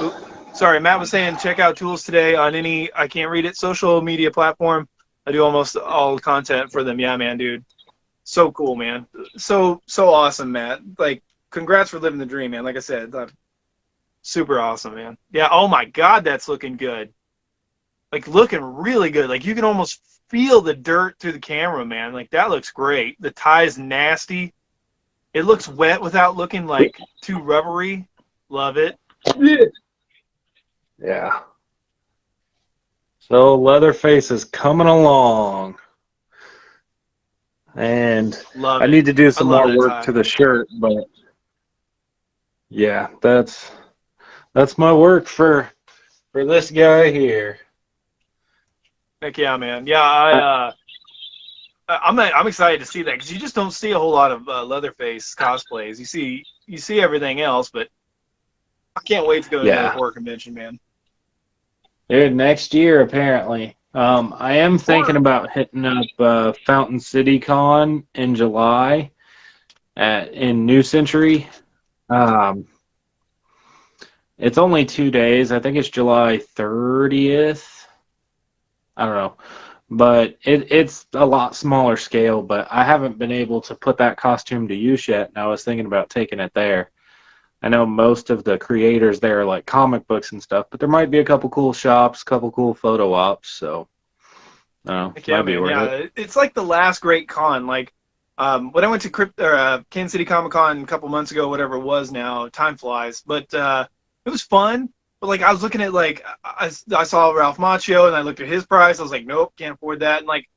Oop, sorry, Matt was saying check out tools today on any, I can't read it, social media platform. I do almost all the content for them. Yeah, man, dude. So cool, man. So awesome, Matt. Like, congrats for living the dream, man. Like I said, super awesome, man. Yeah, oh my God, that's looking good. Like, looking really good. Like, you can almost feel the dirt through the camera, man. Like, that looks great. The tie's nasty. It looks wet without looking, like, too rubbery. Love it. Yeah. So Leatherface is coming along, and Love I it. need to do I some love more that work tie. to the shirt, but yeah, that's my work for this guy here. Heck yeah, man. Yeah, I, I'm excited to see that because you just don't see a whole lot of Leatherface cosplays. You see everything else, but I can't wait to go to another yeah, horror convention, man. dude, next year apparently. I am thinking Horror. about hitting up Fountain City Con in July in New Century. Um, it's only 2 days. I think it's July 30th. I don't know. But it's a lot smaller scale, but I haven't been able to put that costume to use yet, and I was thinking about taking it there. I know most of the creators there are like comic books and stuff, but there might be a couple cool shops, couple cool photo ops, so I don't know, Heck yeah, might be man. worth Yeah, it. it's like the last great con. Like, when I went to Kansas City Comic Con a couple months ago, whatever it was now, time flies. But it was fun. But like, I was looking at like, I saw Ralph Macchio, and I looked at his price. I was like, nope, can't afford that. And like,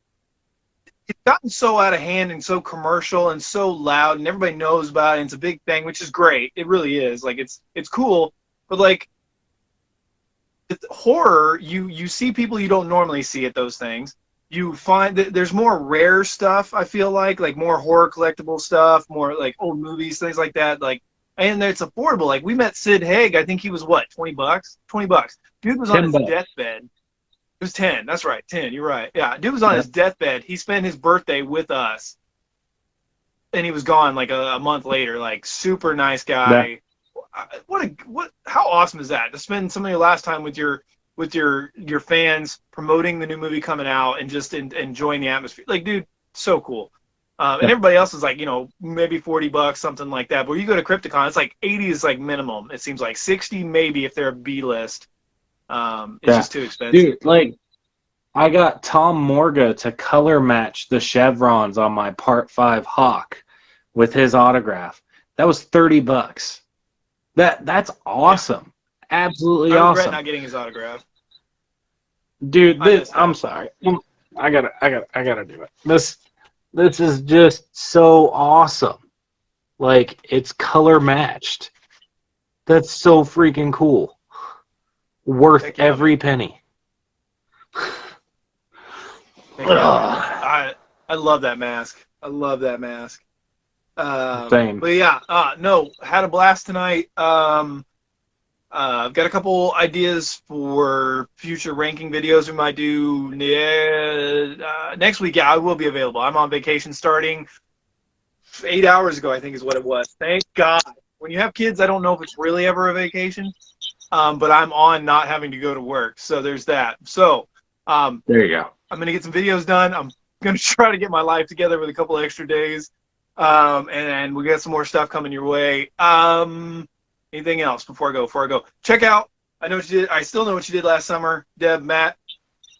it's gotten so out of hand and so commercial and so loud, and everybody knows about it. And it's a big thing, which is great. It really is. Like, it's cool. But like, with horror, you see people you don't normally see at those things. you find that there's more rare stuff. I feel like more horror collectible stuff, more like old movies, things like that. Like, and it's affordable. Like we met Sid Haig. I think he was what, $20? $20. Dude was on his $10. deathbed. It was 10. That's right, 10. You're right. Yeah, dude was on Yep. his deathbed. He spent his birthday with us, and he was gone like a month later. Like super nice Yeah. guy. What? How awesome is that to spend some of your last time with your fans, promoting the new movie coming out, and just enjoying the atmosphere. Like, dude, so cool. And Yeah. everybody else is like, maybe $40, something like that. But when you go to Crypticon, it's like 80 is like minimum. It seems like 60 maybe if they're a B list. It's Yeah. just too expensive. Dude, like I got Tom Morga to color match the chevrons on my Part 5 Hawk with his autograph. That was $30. That's awesome. Absolutely I regret awesome. not getting his autograph. Dude, I missed that. I'm sorry. I gotta do it. This is just so awesome. Like, it's color matched. That's so freaking cool. Worth Heck yeah, every man. penny. Heck yeah, man. I love that mask. I love that mask. Same. But yeah, no, had a blast tonight. I've got a couple ideas for future ranking videos we might do next week. Yeah, I will be available. I'm on vacation starting 8 hours ago, I think is what it was. Thank God. When you have kids, I don't know if it's really ever a vacation, but I'm on not having to go to work. So there's that. So There you go. I'm going to get some videos done. I'm going to try to get my life together with a couple of extra days. And we got some more stuff coming your way. Anything else before I go? Check out. I know what you did. I still know what you did last summer. Deb, Matt,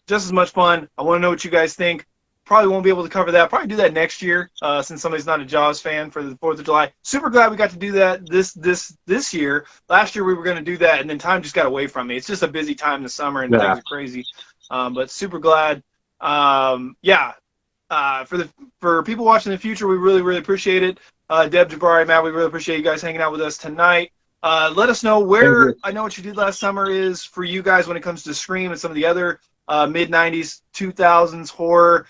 just as much fun. I want to know what you guys think. Probably won't be able to cover that. Probably do that next year, since somebody's not a Jaws fan for the 4th of July. Super glad we got to do that this year. Last year we were going to do that, and then time just got away from me. It's just a busy time in the summer, and things are crazy. But super glad. For people watching in the future, we really, really appreciate it. Deb, Jabari, Matt, we really appreciate you guys hanging out with us tonight. Let us know where I Know What You Did Last Summer is for you guys when it comes to Scream and some of the other mid-90s, 2000s horror.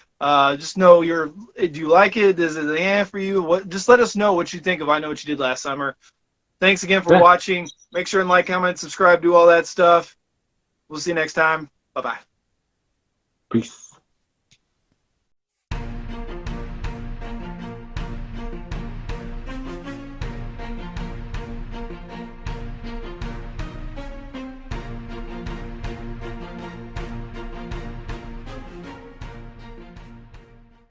Just know do you like it? Is it an for you? Just let us know what you think of I Know What You Did Last Summer. Thanks again for watching. Make sure and like, comment, subscribe, do all that stuff. We'll see you next time. Bye-bye. Peace.